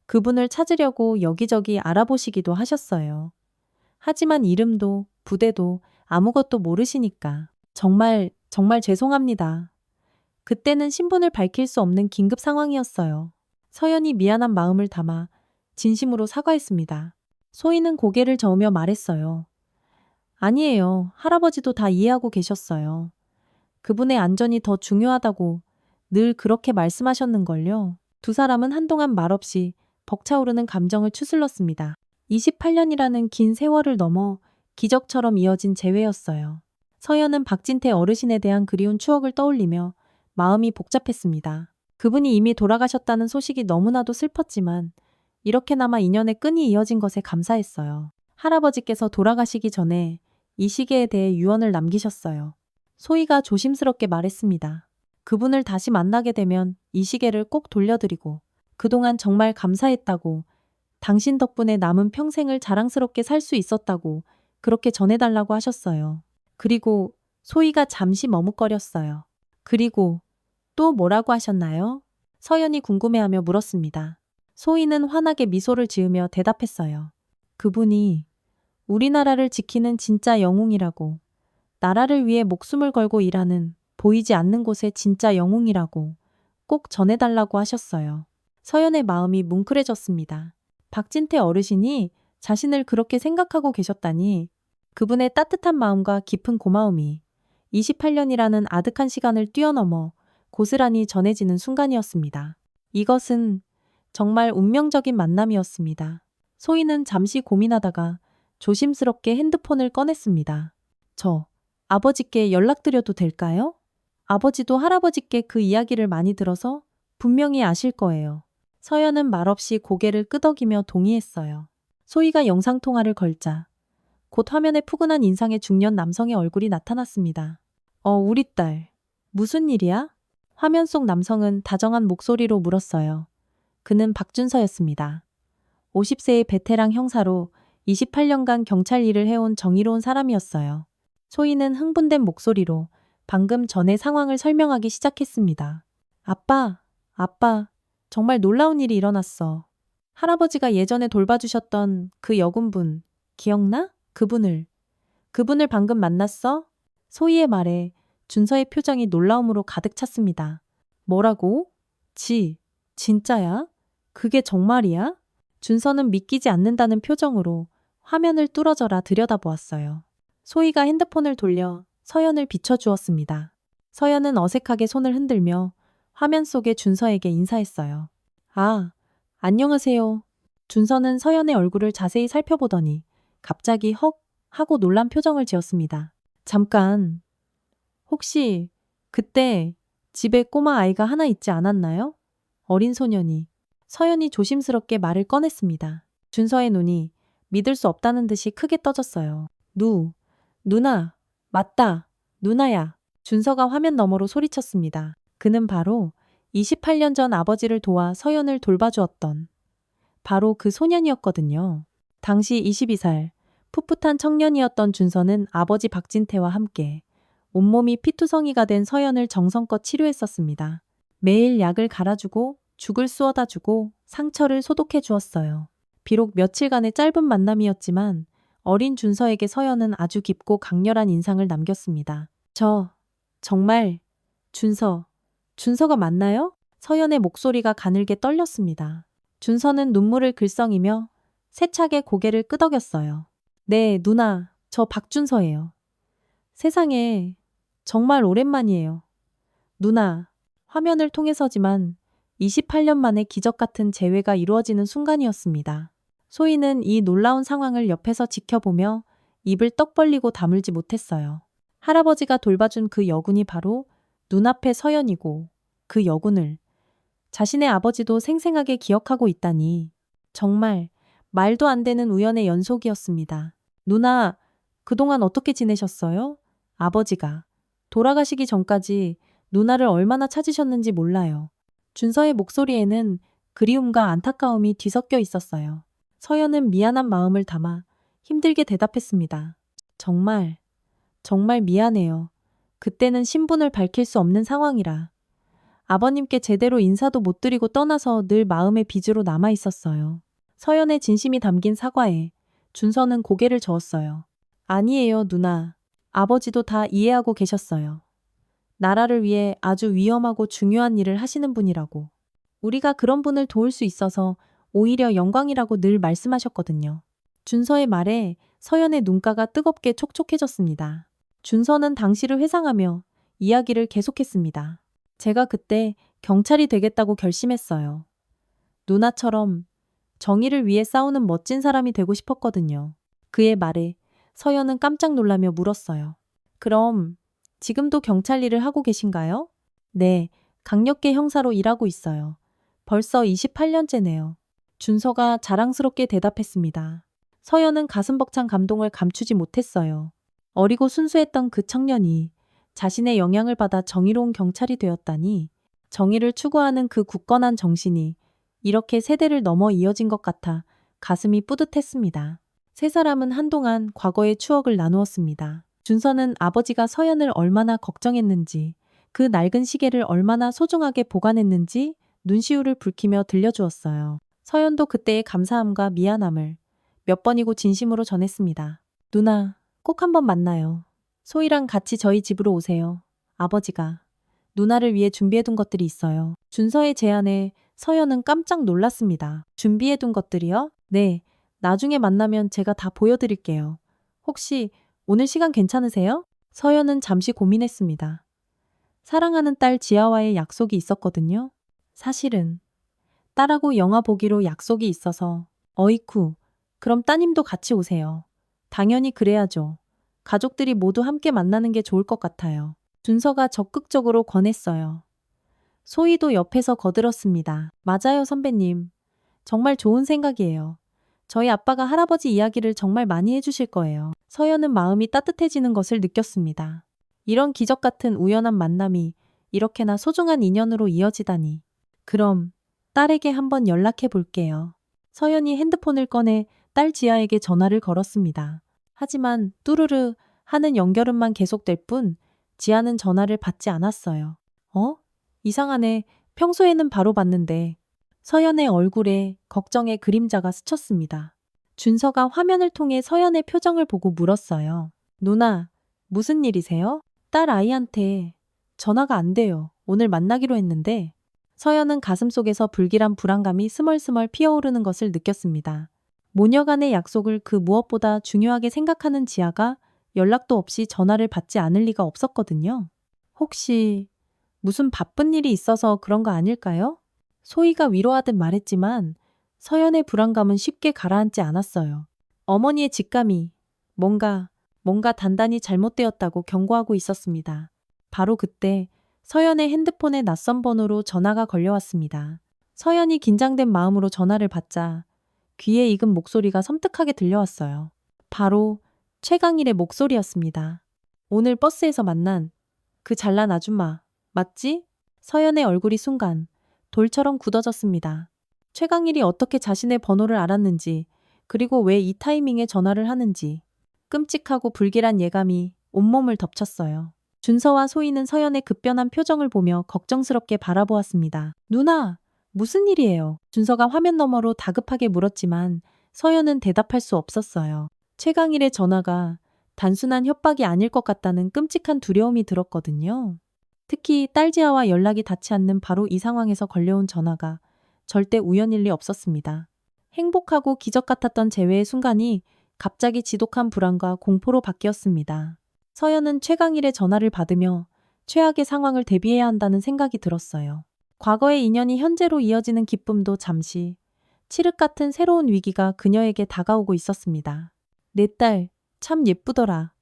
그분을 찾으려고 여기저기 알아보시기도 하셨어요. 하지만 이름도 부대도 아무것도 모르시니까 정말 죄송합니다. 그때는 신분을 밝힐 수 없는 긴급 상황이었어요. 서연이 미안한 마음을 담아 진심으로 사과했습니다. 소희는 고개를 저으며 말했어요. 아니에요. 할아버지도 다 이해하고 계셨어요. 그분의 안전이 더 중요하다고 늘 그렇게 말씀하셨는걸요. 두 사람은 한동안 말없이 벅차오르는 감정을 추슬렀습니다. 28년이라는 긴 세월을 넘어 기적처럼 이어진 재회였어요. 서연은 박진태 어르신에 대한 그리운 추억을 떠올리며 마음이 복잡했습니다. 그분이 이미 돌아가셨다는 소식이 너무나도 슬펐지만 이렇게나마 인연의 끈이 이어진 것에 감사했어요. 할아버지께서 돌아가시기 전에 이 시계에 대해 유언을 남기셨어요. 소희가 조심스럽게 말했습니다. 그분을 다시 만나게 되면 이 시계를 꼭 돌려드리고 그동안 정말 감사했다고 당신 덕분에 남은 평생을 자랑스럽게 살 수 있었다고 그렇게 전해달라고 하셨어요. 그리고 소희가 잠시 머뭇거렸어요. 그리고 또 뭐라고 하셨나요? 서연이 궁금해하며 물었습니다. 소희는 환하게 미소를 지으며 대답했어요. 그분이 우리나라를 지키는 진짜 영웅이라고, 나라를 위해 목숨을 걸고 일하는 보이지 않는 곳의 진짜 영웅이라고 꼭 전해달라고 하셨어요. 서연의 마음이 뭉클해졌습니다. 박진태 어르신이 자신을 그렇게 생각하고 계셨다니 그분의 따뜻한 마음과 깊은 고마움이 28년이라는 아득한 시간을 뛰어넘어 고스란히 전해지는 순간이었습니다. 이것은 정말 운명적인 만남이었습니다. 소희는 잠시 고민하다가 조심스럽게 핸드폰을 꺼냈습니다. 아버지께 연락드려도 될까요? 아버지도 할아버지께 그 이야기를 많이 들어서 분명히 아실 거예요. 서연은 말없이 고개를 끄덕이며 동의했어요. 소희가 영상통화를 걸자 곧 화면에 푸근한 인상의 중년 남성의 얼굴이 나타났습니다. 우리 딸, 무슨 일이야? 화면 속 남성은 다정한 목소리로 물었어요. 그는 박준서였습니다. 50세의 베테랑 형사로 28년간 경찰 일을 해온 정의로운 사람이었어요. 소희는 흥분된 목소리로 방금 전의 상황을 설명하기 시작했습니다. 아빠, 정말 놀라운 일이 일어났어. 할아버지가 예전에 돌봐주셨던 그 여군분, 기억나? 그분을 방금 만났어? 소희의 말에 준서의 표정이 놀라움으로 가득 찼습니다. 뭐라고? 진짜야? 그게 정말이야? 준서는 믿기지 않는다는 표정으로 화면을 뚫어져라 들여다보았어요. 소희가 핸드폰을 돌려 서연을 비춰주었습니다. 서연은 어색하게 손을 흔들며 화면 속의 준서에게 인사했어요. 아, 안녕하세요. 준서는 서연의 얼굴을 자세히 살펴보더니 갑자기 헉 하고 놀란 표정을 지었습니다. 잠깐, 혹시 그때 집에 꼬마 아이가 하나 있지 않았나요? 어린 소년이. 서연이 조심스럽게 말을 꺼냈습니다. 준서의 눈이 믿을 수 없다는 듯이 크게 떠졌어요. 누나, 맞다, 누나야. 준서가 화면 너머로 소리쳤습니다. 그는 바로 28년 전 아버지를 도와 서연을 돌봐주었던 바로 그 소년이었거든요. 당시 22살, 풋풋한 청년이었던 준서는 아버지 박진태와 함께 온몸이 피투성이가 된 서연을 정성껏 치료했었습니다. 매일 약을 갈아주고 죽을 쑤어다 주고 상처를 소독해 주었어요. 비록 며칠간의 짧은 만남이었지만 어린 준서에게 서연은 아주 깊고 강렬한 인상을 남겼습니다. 정말 준서가 맞나요? 서연의 목소리가 가늘게 떨렸습니다. 준서는 눈물을 글썽이며 세차게 고개를 끄덕였어요. 네, 누나, 저 박준서예요. 세상에, 정말 오랜만이에요. 누나, 화면을 통해서지만 28년 만에 기적 같은 재회가 이루어지는 순간이었습니다. 소희는 이 놀라운 상황을 옆에서 지켜보며 입을 떡 벌리고 다물지 못했어요. 할아버지가 돌봐준 그 여군이 바로 눈앞의 서연이고 그 여군을 자신의 아버지도 생생하게 기억하고 있다니 정말 말도 안 되는 우연의 연속이었습니다. 누나, 그동안 어떻게 지내셨어요? 아버지가 돌아가시기 전까지 누나를 얼마나 찾으셨는지 몰라요. 준서의 목소리에는 그리움과 안타까움이 뒤섞여 있었어요. 서연은 미안한 마음을 담아 힘들게 대답했습니다. 정말 미안해요. 그때는 신분을 밝힐 수 없는 상황이라. 아버님께 제대로 인사도 못 드리고 떠나서 늘 마음의 빚으로 남아 있었어요. 서연의 진심이 담긴 사과에 준서는 고개를 저었어요. 아니에요, 누나. 아버지도 다 이해하고 계셨어요. 나라를 위해 아주 위험하고 중요한 일을 하시는 분이라고. 우리가 그런 분을 도울 수 있어서 오히려 영광이라고 늘 말씀하셨거든요. 준서의 말에 서연의 눈가가 뜨겁게 촉촉해졌습니다. 준서는 당시를 회상하며 이야기를 계속했습니다. 제가 그때 경찰이 되겠다고 결심했어요. 누나처럼 정의를 위해 싸우는 멋진 사람이 되고 싶었거든요. 그의 말에 서연은 깜짝 놀라며 물었어요. 그럼 지금도 경찰 일을 하고 계신가요? 네, 강력계 형사로 일하고 있어요. 벌써 28년째네요. 준서가 자랑스럽게 대답했습니다. 서연은 가슴 벅찬 감동을 감추지 못했어요. 어리고 순수했던 그 청년이 자신의 영향을 받아 정의로운 경찰이 되었다니, 정의를 추구하는 그 굳건한 정신이 이렇게 세대를 넘어 이어진 것 같아 가슴이 뿌듯했습니다. 세 사람은 한동안 과거의 추억을 나누었습니다. 준서는 아버지가 서연을 얼마나 걱정했는지, 그 낡은 시계를 얼마나 소중하게 보관했는지 눈시울을 붉히며 들려주었어요. 서연도 그때의 감사함과 미안함을 몇 번이고 진심으로 전했습니다. 누나, 꼭 한번 만나요. 소희랑 같이 저희 집으로 오세요. 아버지가 누나를 위해 준비해둔 것들이 있어요. 준서의 제안에 서연은 깜짝 놀랐습니다. 준비해둔 것들이요? 네, 나중에 만나면 제가 다 보여드릴게요. 혹시 오늘 시간 괜찮으세요? 서연은 잠시 고민했습니다. 사랑하는 딸 지아와의 약속이 있었거든요. 사실은 딸하고 영화 보기로 약속이 있어서. 어이쿠, 그럼 따님도 같이 오세요. 당연히 그래야죠. 가족들이 모두 함께 만나는 게 좋을 것 같아요. 준서가 적극적으로 권했어요. 소희도 옆에서 거들었습니다. 맞아요, 선배님. 정말 좋은 생각이에요. 저희 아빠가 할아버지 이야기를 정말 많이 해주실 거예요. 서연은 마음이 따뜻해지는 것을 느꼈습니다. 이런 기적 같은 우연한 만남이 이렇게나 소중한 인연으로 이어지다니. 그럼 딸에게 한번 연락해 볼게요. 서연이 핸드폰을 꺼내 딸 지아에게 전화를 걸었습니다. 하지만 뚜루르 하는 연결음만 계속될 뿐 지아는 전화를 받지 않았어요. 이상하네. 평소에는 바로 받는데. 서연의 얼굴에 걱정의 그림자가 스쳤습니다. 준서가 화면을 통해 서연의 표정을 보고 물었어요. 누나, 무슨 일이세요? 딸 아이한테 전화가 안 돼요. 오늘 만나기로 했는데. 서연은 가슴속에서 불길한 불안감이 스멀스멀 피어오르는 것을 느꼈습니다. 모녀 간의 약속을 그 무엇보다 중요하게 생각하는 지아가 연락도 없이 전화를 받지 않을 리가 없었거든요. 혹시 무슨 바쁜 일이 있어서 그런 거 아닐까요? 소희가 위로하듯 말했지만 서연의 불안감은 쉽게 가라앉지 않았어요. 어머니의 직감이 뭔가 단단히 잘못되었다고 경고하고 있었습니다. 바로 그때 서연의 핸드폰에 낯선 번호로 전화가 걸려왔습니다. 서연이 긴장된 마음으로 전화를 받자 귀에 익은 목소리가 섬뜩하게 들려왔어요. 바로 최강일의 목소리였습니다. 오늘 버스에서 만난 그 잘난 아줌마 맞지? 서연의 얼굴이 순간 돌처럼 굳어졌습니다. 최강일이 어떻게 자신의 번호를 알았는지, 그리고 왜 이 타이밍에 전화를 하는지 끔찍하고 불길한 예감이 온몸을 덮쳤어요. 준서와 소희는 서연의 급변한 표정을 보며 걱정스럽게 바라보았습니다. 누나, 무슨 일이에요? 준서가 화면 너머로 다급하게 물었지만 서연은 대답할 수 없었어요. 최강일의 전화가 단순한 협박이 아닐 것 같다는 끔찍한 두려움이 들었거든요. 특히 딸 지아와 연락이 닿지 않는 바로 이 상황에서 걸려온 전화가 절대 우연일 리 없었습니다. 행복하고 기적 같았던 재회의 순간이 갑자기 지독한 불안과 공포로 바뀌었습니다. 서연은 최강일의 전화를 받으며 최악의 상황을 대비해야 한다는 생각이 들었어요. 과거의 인연이 현재로 이어지는 기쁨도 잠시, 칠흑 같은 새로운 위기가 그녀에게 다가오고 있었습니다. 내 딸, 참 예쁘더라.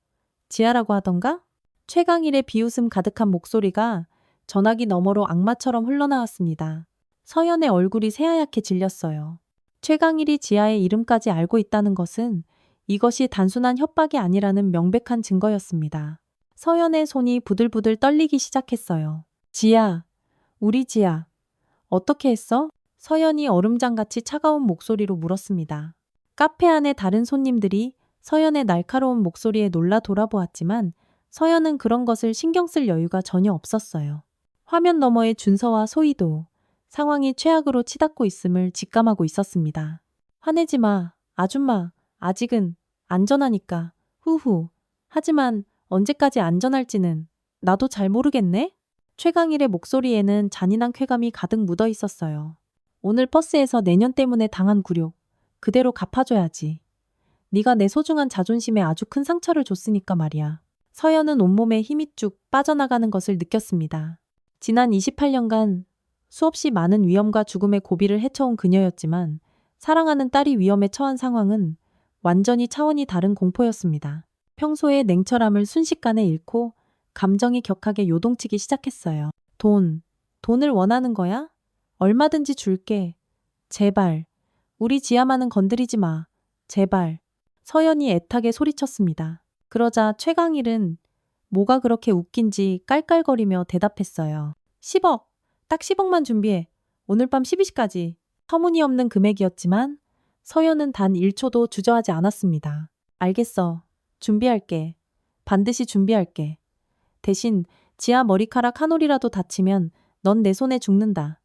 지아라고 하던가? 최강일의 비웃음 가득한 목소리가 전화기 너머로 악마처럼 흘러나왔습니다. 서연의 얼굴이 새하얗게 질렸어요. 최강일이 지아의 이름까지 알고 있다는 것은 이것이 단순한 협박이 아니라는 명백한 증거였습니다. 서연의 손이 부들부들 떨리기 시작했어요. 지아, 우리 지아, 어떻게 했어? 서연이 얼음장같이 차가운 목소리로 물었습니다. 카페 안에 다른 손님들이 서연의 날카로운 목소리에 놀라 돌아보았지만 서연은 그런 것을 신경 쓸 여유가 전혀 없었어요. 화면 너머의 준서와 소희도 상황이 최악으로 치닫고 있음을 직감하고 있었습니다. 화내지 마, 아줌마. 아직은 안전하니까. 후후. 하지만 언제까지 안전할지는 나도 잘 모르겠네? 최강일의 목소리에는 잔인한 쾌감이 가득 묻어 있었어요. 오늘 버스에서 내년 때문에 당한 굴욕. 그대로 갚아줘야지. 네가 내 소중한 자존심에 아주 큰 상처를 줬으니까 말이야. 서연은 온몸에 힘이 쭉 빠져나가는 것을 느꼈습니다. 지난 28년간 수없이 많은 위험과 죽음의 고비를 헤쳐온 그녀였지만 사랑하는 딸이 위험에 처한 상황은 완전히 차원이 다른 공포였습니다. 평소의 냉철함을 순식간에 잃고 감정이 격하게 요동치기 시작했어요. 돈을 원하는 거야? 얼마든지 줄게. 제발. 우리 지아만은 건드리지 마. 제발. 서연이 애타게 소리쳤습니다. 그러자 최강일은 뭐가 그렇게 웃긴지 깔깔거리며 대답했어요. 10억. 딱 10억만 준비해. 오늘 밤 12시까지. 터무니없는 금액이었지만 서연은 단 1초도 주저하지 않았습니다. 알겠어. 준비할게. 반드시 준비할게. 대신 지아 머리카락 한 올이라도 다치면 넌 내 손에 죽는다.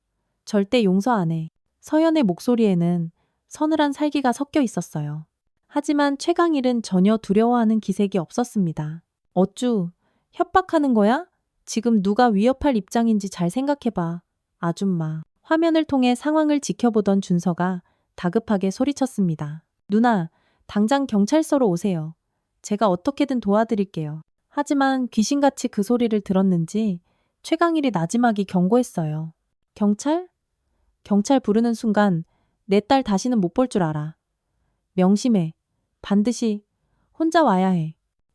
절대 용서 안 해. 서연의 목소리에는 서늘한 살기가 섞여 있었어요. 하지만 최강일은 전혀 두려워하는 기색이 없었습니다. 어쭈, 협박하는 거야? 지금 누가 위협할 입장인지 잘 생각해봐. 아줌마. 화면을 통해 상황을 지켜보던 준서가 다급하게 소리쳤습니다. 누나, 당장 경찰서로 오세요. 제가 어떻게든 도와드릴게요. 하지만 귀신같이 그 소리를 들었는지 최강일이 나지막이 경고했어요. 경찰? 경찰 부르는 순간 내 딸 다시는 못 볼 줄 알아. 명심해. 반드시 혼자 와야 해.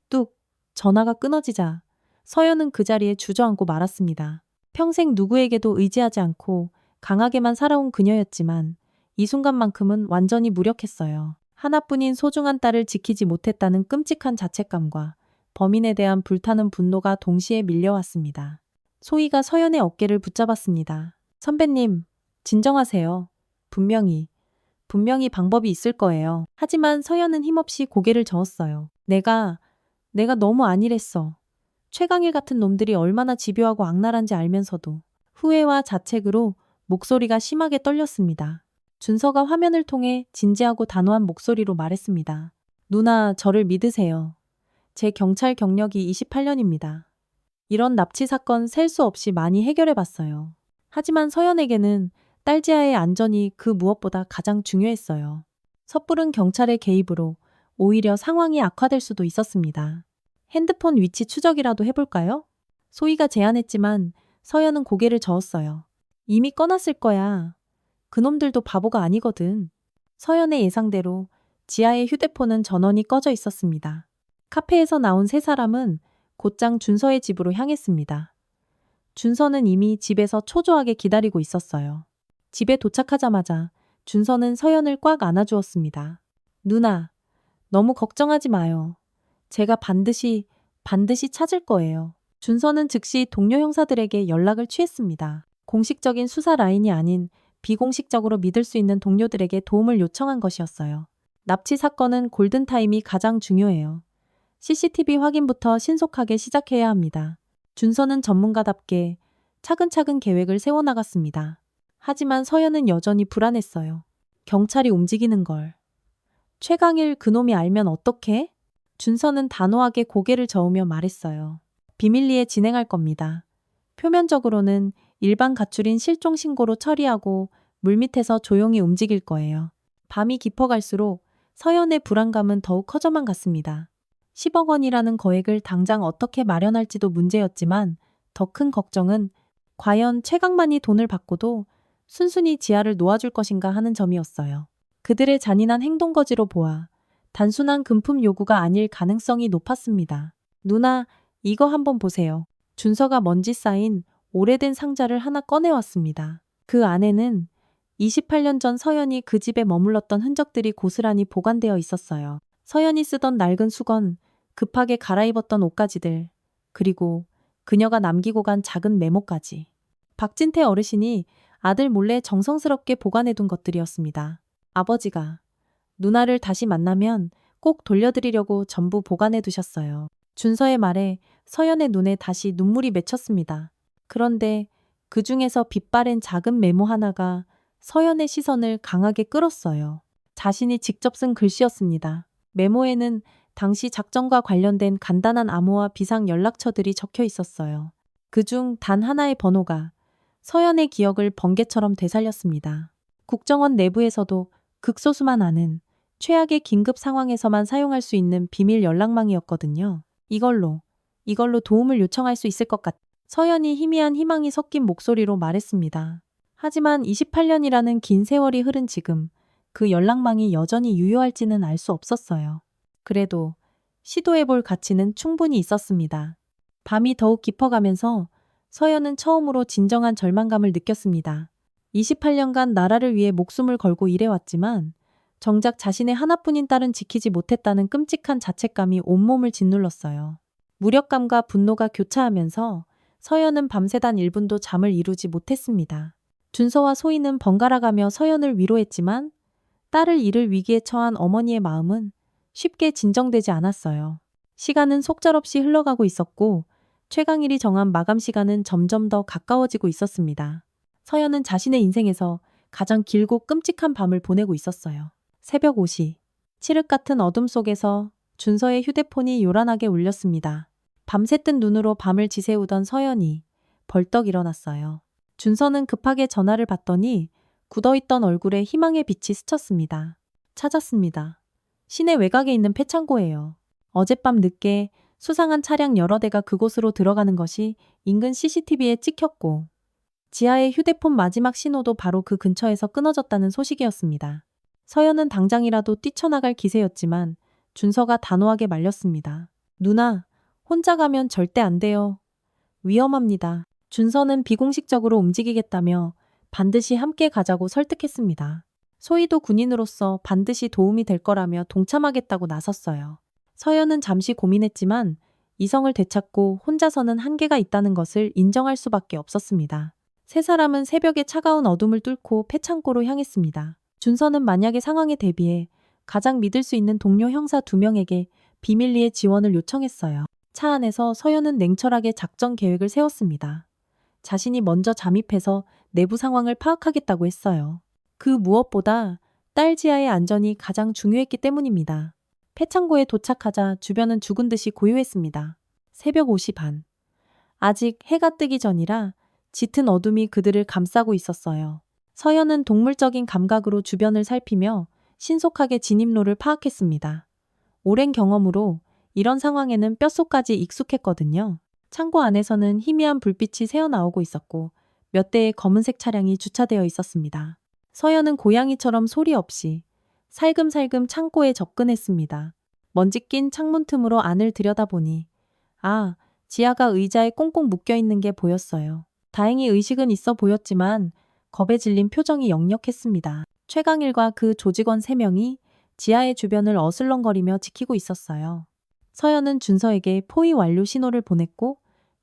뚝. 전화가 끊어지자 서연은 그 자리에 주저앉고 말았습니다. 평생 누구에게도 의지하지 않고 강하게만 살아온 그녀였지만 이 순간만큼은 완전히 무력했어요. 하나뿐인 소중한 딸을 지키지 못했다는 끔찍한 자책감과 범인에 대한 불타는 분노가 동시에 밀려왔습니다. 소희가 서연의 어깨를 붙잡았습니다. 선배님, 진정하세요. 분명히 분명히 방법이 있을 거예요. 하지만 서연은 힘없이 고개를 저었어요. 내가 너무 안일했어. 최강일 같은 놈들이 얼마나 집요하고 악랄한지 알면서도 후회와 자책으로 목소리가 심하게 떨렸습니다. 준서가 화면을 통해 진지하고 단호한 목소리로 말했습니다. 누나, 저를 믿으세요. 제 경찰 경력이 28년입니다. 이런 납치 사건 셀 수 없이 많이 해결해 봤어요. 하지만 서연에게는 딸지아의 안전이 그 무엇보다 가장 중요했어요. 섣부른 경찰의 개입으로 오히려 상황이 악화될 수도 있었습니다. 핸드폰 위치 추적이라도 해볼까요? 소희가 제안했지만 서연은 고개를 저었어요. 이미 꺼놨을 거야. 그놈들도 바보가 아니거든. 서연의 예상대로 지아의 휴대폰은 전원이 꺼져 있었습니다. 카페에서 나온 세 사람은 곧장 준서의 집으로 향했습니다. 준서는 이미 집에서 초조하게 기다리고 있었어요. 집에 도착하자마자 준서는 서연을 꽉 안아주었습니다. 누나, 너무 걱정하지 마요. 제가 반드시 찾을 거예요. 준서는 즉시 동료 형사들에게 연락을 취했습니다. 공식적인 수사 라인이 아닌 비공식적으로 믿을 수 있는 동료들에게 도움을 요청한 것이었어요. 납치 사건은 골든타임이 가장 중요해요. CCTV 확인부터 신속하게 시작해야 합니다. 준서는 전문가답게 차근차근 계획을 세워나갔습니다. 하지만 서연은 여전히 불안했어요. 경찰이 움직이는 걸. 최강일 그놈이 알면 어떡해? 준서는 단호하게 고개를 저으며 말했어요. 비밀리에 진행할 겁니다. 표면적으로는 일반 가출인 실종 신고로 처리하고 물밑에서 조용히 움직일 거예요. 밤이 깊어갈수록 서연의 불안감은 더욱 커져만 갔습니다. 10억 원이라는 거액을 당장 어떻게 마련할지도 문제였지만 더 큰 걱정은 과연 최강만이 돈을 받고도 순순히 지아를 놓아줄 것인가 하는 점이었어요. 그들의 잔인한 행동거지로 보아 단순한 금품 요구가 아닐 가능성이 높았습니다. 누나, 이거 한번 보세요. 준서가 먼지 쌓인 오래된 상자를 하나 꺼내왔습니다. 그 안에는 28년 전 서연이 그 집에 머물렀던 흔적들이 고스란히 보관되어 있었어요. 서연이 쓰던 낡은 수건, 급하게 갈아입었던 옷가지들, 그리고 그녀가 남기고 간 작은 메모까지. 박진태 어르신이 아들 몰래 정성스럽게 보관해둔 것들이었습니다. 아버지가 누나를 다시 만나면 꼭 돌려드리려고 전부 보관해두셨어요. 준서의 말에 서연의 눈에 다시 눈물이 맺혔습니다. 그런데 그 중에서 빛바랜 작은 메모 하나가 서연의 시선을 강하게 끌었어요. 자신이 직접 쓴 글씨였습니다. 메모에는 당시 작전과 관련된 간단한 암호와 비상 연락처들이 적혀 있었어요. 그중 단 하나의 번호가 서연의 기억을 번개처럼 되살렸습니다. 국정원 내부에서도 극소수만 아는 최악의 긴급 상황에서만 사용할 수 있는 비밀 연락망이었거든요. 이걸로 도움을 요청할 수 있을 것 같. 서연이 희미한 희망이 섞인 목소리로 말했습니다. 하지만 28년이라는 긴 세월이 흐른 지금 그 연락망이 여전히 유효할지는 알 수 없었어요. 그래도 시도해볼 가치는 충분히 있었습니다. 밤이 더욱 깊어가면서 서연은 처음으로 진정한 절망감을 느꼈습니다. 28년간 나라를 위해 목숨을 걸고 일해왔지만 정작 자신의 하나뿐인 딸은 지키지 못했다는 끔찍한 자책감이 온몸을 짓눌렀어요. 무력감과 분노가 교차하면서 서연은 밤새 단 1분도 잠을 이루지 못했습니다. 준서와 소희는 번갈아가며 서연을 위로했지만 딸을 잃을 위기에 처한 어머니의 마음은 쉽게 진정되지 않았어요. 시간은 속절없이 흘러가고 있었고 최강일이 정한 마감 시간은 점점 더 가까워지고 있었습니다. 서연은 자신의 인생에서 가장 길고 끔찍한 밤을 보내고 있었어요. 새벽 5시, 칠흑 같은 어둠 속에서 준서의 휴대폰이 요란하게 울렸습니다. 밤새 뜬 눈으로 밤을 지새우던 서연이 벌떡 일어났어요. 준서는 급하게 전화를 받더니 굳어있던 얼굴에 희망의 빛이 스쳤습니다. 찾았습니다. 시내 외곽에 있는 폐창고예요. 어젯밤 늦게 수상한 차량 여러 대가 그곳으로 들어가는 것이 인근 CCTV에 찍혔고 지하의 휴대폰 마지막 신호도 바로 그 근처에서 끊어졌다는 소식이었습니다. 서연은 당장이라도 뛰쳐나갈 기세였지만 준서가 단호하게 말렸습니다. 누나, 혼자 가면 절대 안 돼요. 위험합니다. 준서는 비공식적으로 움직이겠다며 반드시 함께 가자고 설득했습니다. 소희도 군인으로서 반드시 도움이 될 거라며 동참하겠다고 나섰어요. 서연은 잠시 고민했지만 이성을 되찾고 혼자서는 한계가 있다는 것을 인정할 수밖에 없었습니다. 세 사람은 새벽의 차가운 어둠을 뚫고 폐창고로 향했습니다. 준서는 만약의 상황에 대비해 가장 믿을 수 있는 동료 형사 2명에게 비밀리에 지원을 요청했어요. 차 안에서 서연은 냉철하게 작전 계획을 세웠습니다. 자신이 먼저 잠입해서 내부 상황을 파악하겠다고 했어요. 그 무엇보다 딸 지아의 안전이 가장 중요했기 때문입니다. 폐창고에 도착하자 주변은 죽은 듯이 고요했습니다. 새벽 5시 반. 아직 해가 뜨기 전이라 짙은 어둠이 그들을 감싸고 있었어요. 서연은 동물적인 감각으로 주변을 살피며 신속하게 진입로를 파악했습니다. 오랜 경험으로 이런 상황에는 뼛속까지 익숙했거든요. 창고 안에서는 희미한 불빛이 새어나오고 있었고 몇 대의 검은색 차량이 주차되어 있었습니다. 서연은 고양이처럼 소리 없이 살금살금 창고에 접근했습니다. 먼지 낀 창문 틈으로 안을 들여다보니 지아가 의자에 꽁꽁 묶여있는 게 보였어요. 다행히 의식은 있어 보였지만 겁에 질린 표정이 역력했습니다. 최강일과 그 조직원 3명이 지아의 주변을 어슬렁거리며 지키고 있었어요. 서연은 준서에게 포위 완료 신호를 보냈고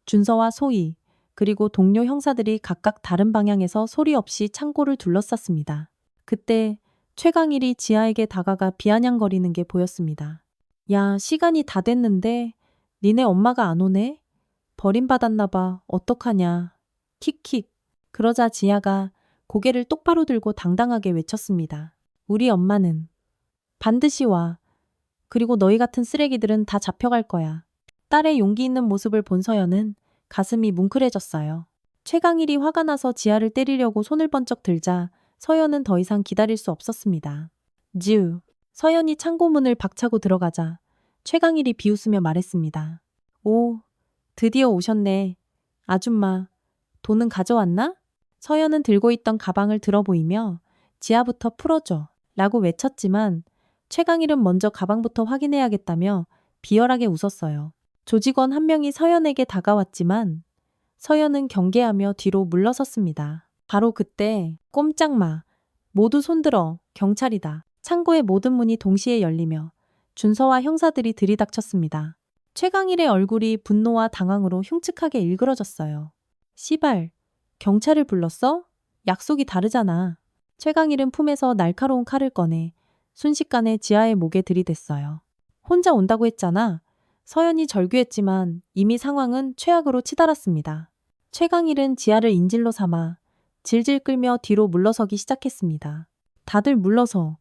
준서와 소희 그리고 동료 형사들이 각각 다른 방향에서 소리 없이 창고를 둘러쌌습니다. 그때 최강일이 지아에게 다가가 비아냥거리는 게 보였습니다. 야, 시간이 다 됐는데 니네 엄마가 안 오네? 버림받았나 봐. 어떡하냐. 킥킥. 그러자 지아가 고개를 똑바로 들고 당당하게 외쳤습니다. 우리 엄마는 반드시 와. 그리고 너희 같은 쓰레기들은 다 잡혀갈 거야. 딸의 용기 있는 모습을 본 서연은 가슴이 뭉클해졌어요. 최강일이 화가 나서 지아를 때리려고 손을 번쩍 들자 서연은 더 이상 기다릴 수 없었습니다. 즈우. 서연이 창고문을 박차고 들어가자 최강일이 비웃으며 말했습니다. 오, 드디어 오셨네. 아줌마, 돈은 가져왔나? 서연은 들고 있던 가방을 들어보이며 지아부터 풀어줘 라고 외쳤지만 최강일은 먼저 가방부터 확인해야겠다며 비열하게 웃었어요. 조직원 한 명이 서연에게 다가왔지만 서연은 경계하며 뒤로 물러섰습니다. 바로 그때 꼼짝 마. 모두 손들어. 경찰이다. 창고의 모든 문이 동시에 열리며 준서와 형사들이 들이닥쳤습니다. 최강일의 얼굴이 분노와 당황으로 흉측하게 일그러졌어요. 씨발, 경찰을 불렀어? 약속이 다르잖아. 최강일은 품에서 날카로운 칼을 꺼내 순식간에 지아의 목에 들이댔어요. 혼자 온다고 했잖아. 서연이 절규했지만 이미 상황은 최악으로 치달았습니다. 최강일은 지아를 인질로 삼아 질질 끌며 뒤로 물러서기 시작했습니다. 다들 물러서.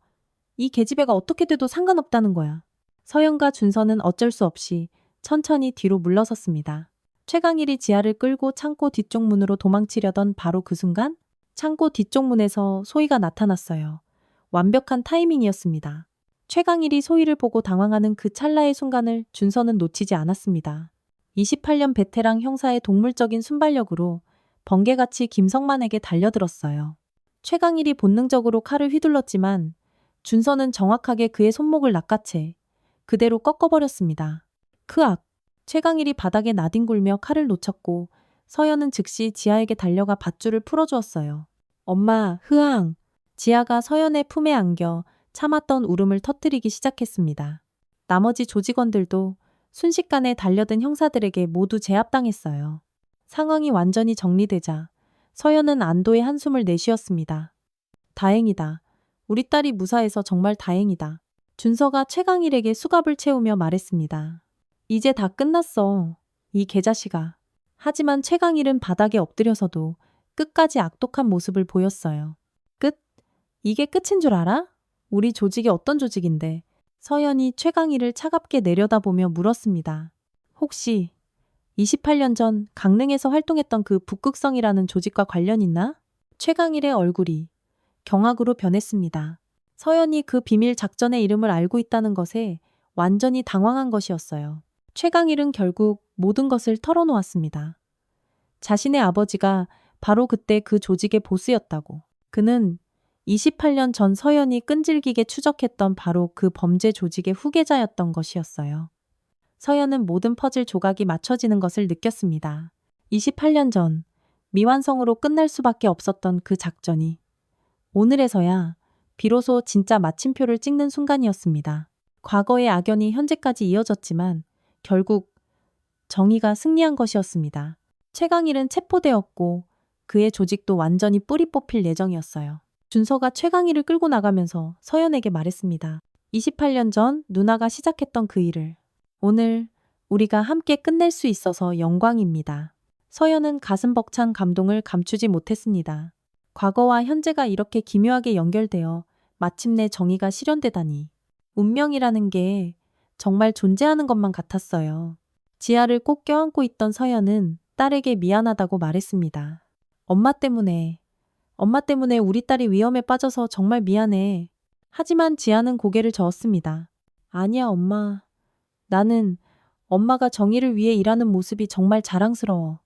이 계집애가 어떻게 돼도 상관없다는 거야. 서연과 준서는 어쩔 수 없이 천천히 뒤로 물러섰습니다. 최강일이 지아를 끌고 창고 뒤쪽 문으로 도망치려던 바로 그 순간 창고 뒤쪽 문에서 소희가 나타났어요. 완벽한 타이밍이었습니다. 최강일이 소희를 보고 당황하는 그 찰나의 순간을 준서는 놓치지 않았습니다. 28년 베테랑 형사의 동물적인 순발력으로 번개같이 김성만에게 달려들었어요. 최강일이 본능적으로 칼을 휘둘렀지만 준서는 정확하게 그의 손목을 낚아채 그대로 꺾어버렸습니다. 크악! 최강일이 바닥에 나뒹굴며 칼을 놓쳤고 서연은 즉시 지아에게 달려가 밧줄을 풀어주었어요. 엄마, 흐앙! 지아가 서연의 품에 안겨 참았던 울음을 터뜨리기 시작했습니다. 나머지 조직원들도 순식간에 달려든 형사들에게 모두 제압당했어요. 상황이 완전히 정리되자 서연은 안도의 한숨을 내쉬었습니다. 다행이다. 우리 딸이 무사해서 정말 다행이다. 준서가 최강일에게 수갑을 채우며 말했습니다. 이제 다 끝났어. 이 개자식아. 하지만 최강일은 바닥에 엎드려서도 끝까지 악독한 모습을 보였어요. 끝? 이게 끝인 줄 알아? 우리 조직이 어떤 조직인데? 서연이 최강일을 차갑게 내려다보며 물었습니다. 혹시 28년 전 강릉에서 활동했던 그 북극성이라는 조직과 관련 있나? 최강일의 얼굴이 경악으로 변했습니다. 서연이 그 비밀 작전의 이름을 알고 있다는 것에 완전히 당황한 것이었어요. 최강일은 결국 모든 것을 털어놓았습니다. 자신의 아버지가 바로 그때 그 조직의 보스였다고. 그는 28년 전 서연이 끈질기게 추적했던 바로 그 범죄 조직의 후계자였던 것이었어요. 서연은 모든 퍼즐 조각이 맞춰지는 것을 느꼈습니다. 28년 전 미완성으로 끝날 수밖에 없었던 그 작전이 오늘에서야 비로소 진짜 마침표를 찍는 순간이었습니다. 과거의 악연이 현재까지 이어졌지만 결국 정의가 승리한 것이었습니다. 최강일은 체포되었고 그의 조직도 완전히 뿌리 뽑힐 예정이었어요. 준서가 최강희를 끌고 나가면서 서연에게 말했습니다. 28년 전 누나가 시작했던 그 일을 오늘 우리가 함께 끝낼 수 있어서 영광입니다. 서연은 가슴 벅찬 감동을 감추지 못했습니다. 과거와 현재가 이렇게 기묘하게 연결되어 마침내 정의가 실현되다니. 운명이라는 게 정말 존재하는 것만 같았어요. 지아를 꼭 껴안고 있던 서연은 딸에게 미안하다고 말했습니다. 엄마 때문에 우리 딸이 위험에 빠져서 정말 미안해. 하지만 지아는 고개를 저었습니다. 아니야, 엄마. 나는 엄마가 정의를 위해 일하는 모습이 정말 자랑스러워.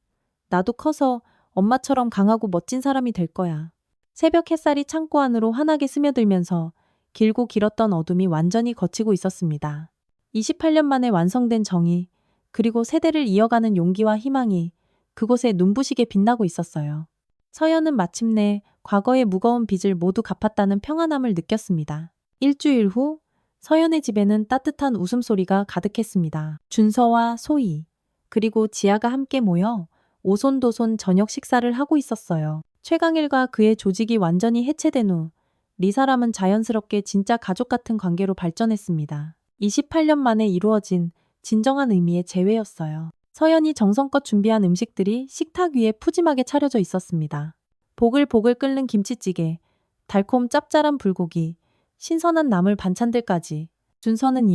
나도 커서 엄마처럼 강하고 멋진 사람이 될 거야. 새벽 햇살이 창고 안으로 환하게 스며들면서 길고 길었던 어둠이 완전히 걷히고 있었습니다. 28년 만에 완성된 정의, 그리고 세대를 이어가는 용기와 희망이 그곳에 눈부시게 빛나고 있었어요. 서연은 마침내 과거의 무거운 빚을 모두 갚았다는 평안함을 느꼈습니다. 일주일 후 서연의 집에는 따뜻한 웃음소리가 가득했습니다. 준서와 소희, 그리고 지아가 함께 모여 오손도손 저녁 식사를 하고 있었어요. 최강일과 그의 조직이 완전히 해체된 후 리사람은 자연스럽게 진짜 가족 같은 관계로 발전했습니다. 28년 만에 이루어진 진정한 의미의 재회였어요. 서연이 정성껏 준비한 음식들이 식탁 위에 푸짐하게 차려져 있었습니다. 보글보글 끓는 김치찌개, 달콤 짭짤한 불고기, 신선한 나물 반찬들까지. 준서는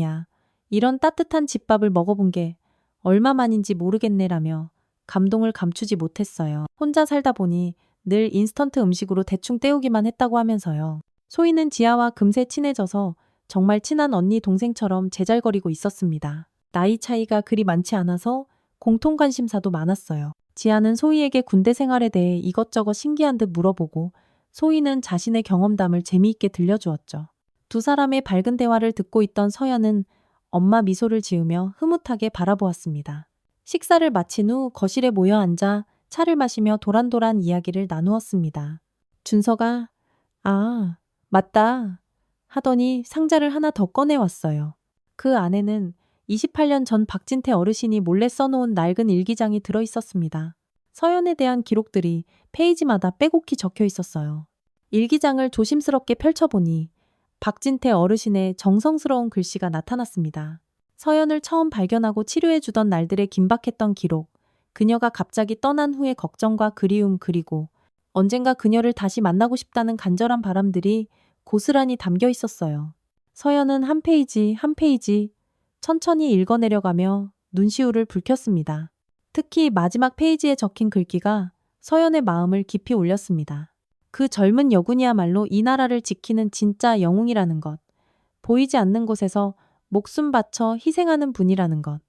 이런 따뜻한 집밥을 먹어본 게 얼마만인지 모르겠네라며 감동을 감추지 못했어요. 혼자 살다 보니 늘 인스턴트 음식으로 대충 때우기만 했다고 하면서요. 소희는 지아와 금세 친해져서 정말 친한 언니 동생처럼 제잘거리고 있었습니다. 나이 차이가 그리 많지 않아서 공통 관심사도 많았어요. 지아는 소희에게 군대 생활에 대해 이것저것 신기한 듯 물어보고 소희는 자신의 경험담을 재미있게 들려주었죠. 두 사람의 밝은 대화를 듣고 있던 서연은 엄마 미소를 지으며 흐뭇하게 바라보았습니다. 식사를 마친 후 거실에 모여 앉아 차를 마시며 도란도란 이야기를 나누었습니다. 준서가 맞다 하더니 상자를 하나 더 꺼내왔어요. 그 안에는 28년 전 박진태 어르신이 몰래 써놓은 낡은 일기장이 들어있었습니다. 서연에 대한 기록들이 페이지마다 빼곡히 적혀 있었어요. 일기장을 조심스럽게 펼쳐보니 박진태 어르신의 정성스러운 글씨가 나타났습니다. 서연을 처음 발견하고 치료해주던 날들의 긴박했던 기록, 그녀가 갑자기 떠난 후의 걱정과 그리움, 그리고 언젠가 그녀를 다시 만나고 싶다는 간절한 바람들이 고스란히 담겨 있었어요. 서연은 한 페이지 한 페이지 천천히 읽어내려가며 눈시울을 붉혔습니다. 특히 마지막 페이지에 적힌 글귀가 서연의 마음을 깊이 울렸습니다. 그 젊은 여군이야말로 이 나라를 지키는 진짜 영웅이라는 것, 보이지 않는 곳에서 목숨 바쳐 희생하는 분이라는 것,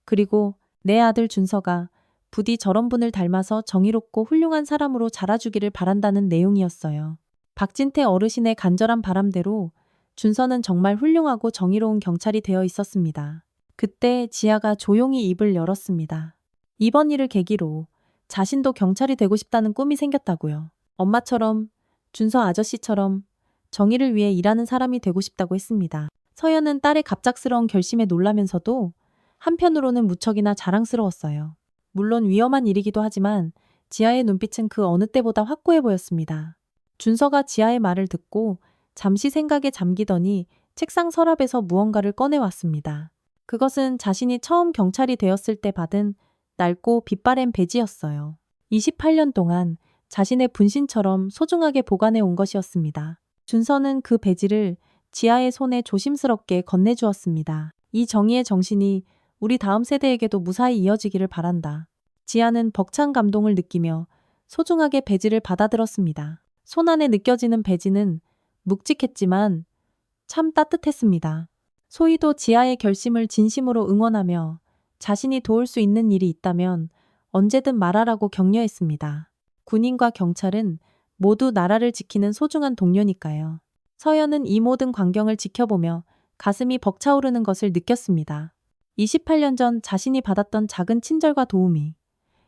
그리고 내 아들 준서가 부디 저런 분을 닮아서 정의롭고 훌륭한 사람으로 자라주기를 바란다는 내용이었어요. 박진태 어르신의 간절한 바람대로 준서는 정말 훌륭하고 정의로운 경찰이 되어 있었습니다. 그때 지아가 조용히 입을 열었습니다. 이번 일을 계기로 자신도 경찰이 되고 싶다는 꿈이 생겼다고요. 엄마처럼, 준서 아저씨처럼 정의를 위해 일하는 사람이 되고 싶다고 했습니다. 서연은 딸의 갑작스러운 결심에 놀라면서도 한편으로는 무척이나 자랑스러웠어요. 물론 위험한 일이기도 하지만 지아의 눈빛은 그 어느 때보다 확고해 보였습니다. 준서가 지아의 말을 듣고 잠시 생각에 잠기더니 책상 서랍에서 무언가를 꺼내왔습니다. 그것은 자신이 처음 경찰이 되었을 때 받은 낡고 빛바랜 배지였어요. 28년 동안 자신의 분신처럼 소중하게 보관해 온 것이었습니다. 준서는 그 배지를 지아의 손에 조심스럽게 건네주었습니다. 이 정의의 정신이 우리 다음 세대에게도 무사히 이어지기를 바란다. 지아는 벅찬 감동을 느끼며 소중하게 배지를 받아들었습니다. 손 안에 느껴지는 배지는 묵직했지만 참 따뜻했습니다. 소희도 지아의 결심을 진심으로 응원하며 자신이 도울 수 있는 일이 있다면 언제든 말하라고 격려했습니다. 군인과 경찰은 모두 나라를 지키는 소중한 동료니까요. 서연은 이 모든 광경을 지켜보며 가슴이 벅차오르는 것을 느꼈습니다. 28년 전 자신이 받았던 작은 친절과 도움이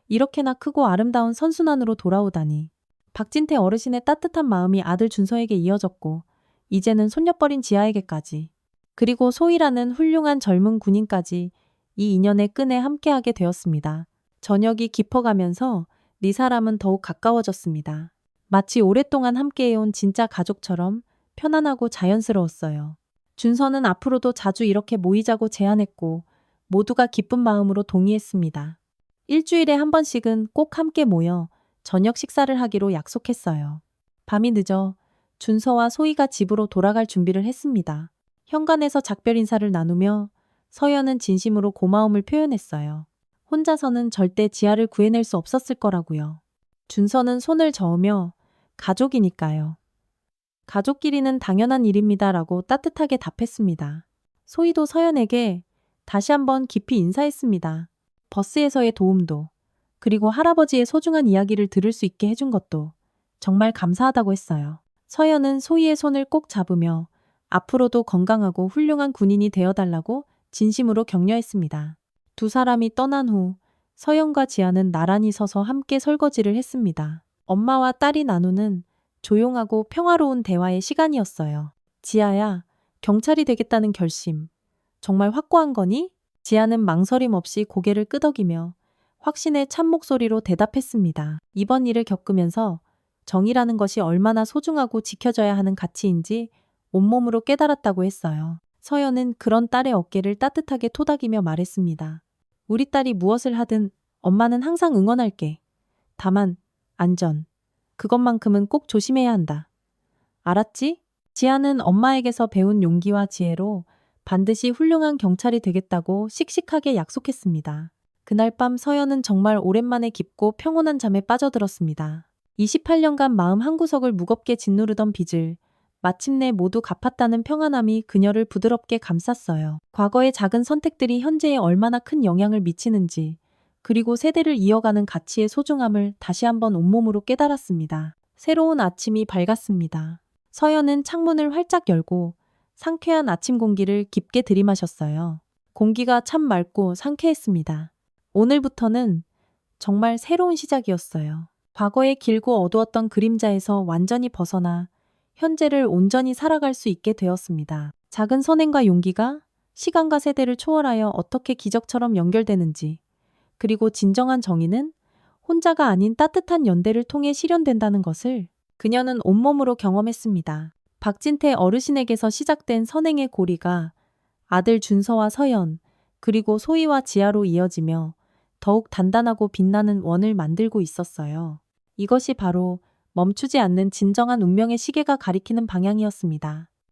이렇게나 크고 아름다운 선순환으로 돌아오다니. 박진태 어르신의 따뜻한 마음이 아들 준서에게 이어졌고 이제는 손녀뻘인 지아에게까지, 그리고 소희라는 훌륭한 젊은 군인까지 이 인연의 끈에 함께하게 되었습니다. 저녁이 깊어가면서 리사람은 더욱 가까워졌습니다. 마치 오랫동안 함께해온 진짜 가족처럼 편안하고 자연스러웠어요. 준서는 앞으로도 자주 이렇게 모이자고 제안했고 모두가 기쁜 마음으로 동의했습니다. 일주일에 한 번씩은 꼭 함께 모여 저녁 식사를 하기로 약속했어요. 밤이 늦어 준서와 소희가 집으로 돌아갈 준비를 했습니다. 현관에서 작별 인사를 나누며 서연은 진심으로 고마움을 표현했어요. 혼자서는 절대 지아를 구해낼 수 없었을 거라고요. 준서는 손을 저으며 가족이니까요. 가족끼리는 당연한 일입니다라고 따뜻하게 답했습니다. 소희도 서연에게 다시 한번 깊이 인사했습니다. 버스에서의 도움도, 그리고 할아버지의 소중한 이야기를 들을 수 있게 해준 것도 정말 감사하다고 했어요. 서연은 소희의 손을 꼭 잡으며 앞으로도 건강하고 훌륭한 군인이 되어달라고 진심으로 격려했습니다. 두 사람이 떠난 후 서연과 지아는 나란히 서서 함께 설거지를 했습니다. 엄마와 딸이 나누는 조용하고 평화로운 대화의 시간이었어요. 지아야, 경찰이 되겠다는 결심, 정말 확고한 거니? 지아는 망설임 없이 고개를 끄덕이며 확신의 찬 목소리로 대답했습니다. 이번 일을 겪으면서 정의라는 것이 얼마나 소중하고 지켜져야 하는 가치인지 온몸으로 깨달았다고 했어요. 서연은 그런 딸의 어깨를 따뜻하게 토닥이며 말했습니다. 우리 딸이 무엇을 하든 엄마는 항상 응원할게. 다만 안전, 그것만큼은 꼭 조심해야 한다. 알았지? 지아는 엄마에게서 배운 용기와 지혜로 반드시 훌륭한 경찰이 되겠다고 씩씩하게 약속했습니다. 그날 밤 서연은 정말 오랜만에 깊고 평온한 잠에 빠져들었습니다. 28년간 마음 한구석을 무겁게 짓누르던 빚을 마침내 모두 갚았다는 평안함이 그녀를 부드럽게 감쌌어요. 과거의 작은 선택들이 현재에 얼마나 큰 영향을 미치는지, 그리고 세대를 이어가는 가치의 소중함을 다시 한번 온몸으로 깨달았습니다. 새로운 아침이 밝았습니다. 서연은 창문을 활짝 열고 상쾌한 아침 공기를 깊게 들이마셨어요. 공기가 참 맑고 상쾌했습니다. 오늘부터는 정말 새로운 시작이었어요. 과거의 길고 어두웠던 그림자에서 완전히 벗어나 현재를 온전히 살아갈 수 있게 되었습니다. 작은 선행과 용기가 시간과 세대를 초월하여 어떻게 기적처럼 연결되는지, 그리고 진정한 정의는 혼자가 아닌 따뜻한 연대를 통해 실현된다는 것을 그녀는 온몸으로 경험했습니다. 박진태 어르신에게서 시작된 선행의 고리가 아들 준서와 서연, 그리고 소희와 지아로 이어지며 더욱 단단하고 빛나는 원을 만들고 있었어요. 이것이 바로 멈추지 않는 진정한 운명의 시계가 가리키는 방향이었습니다.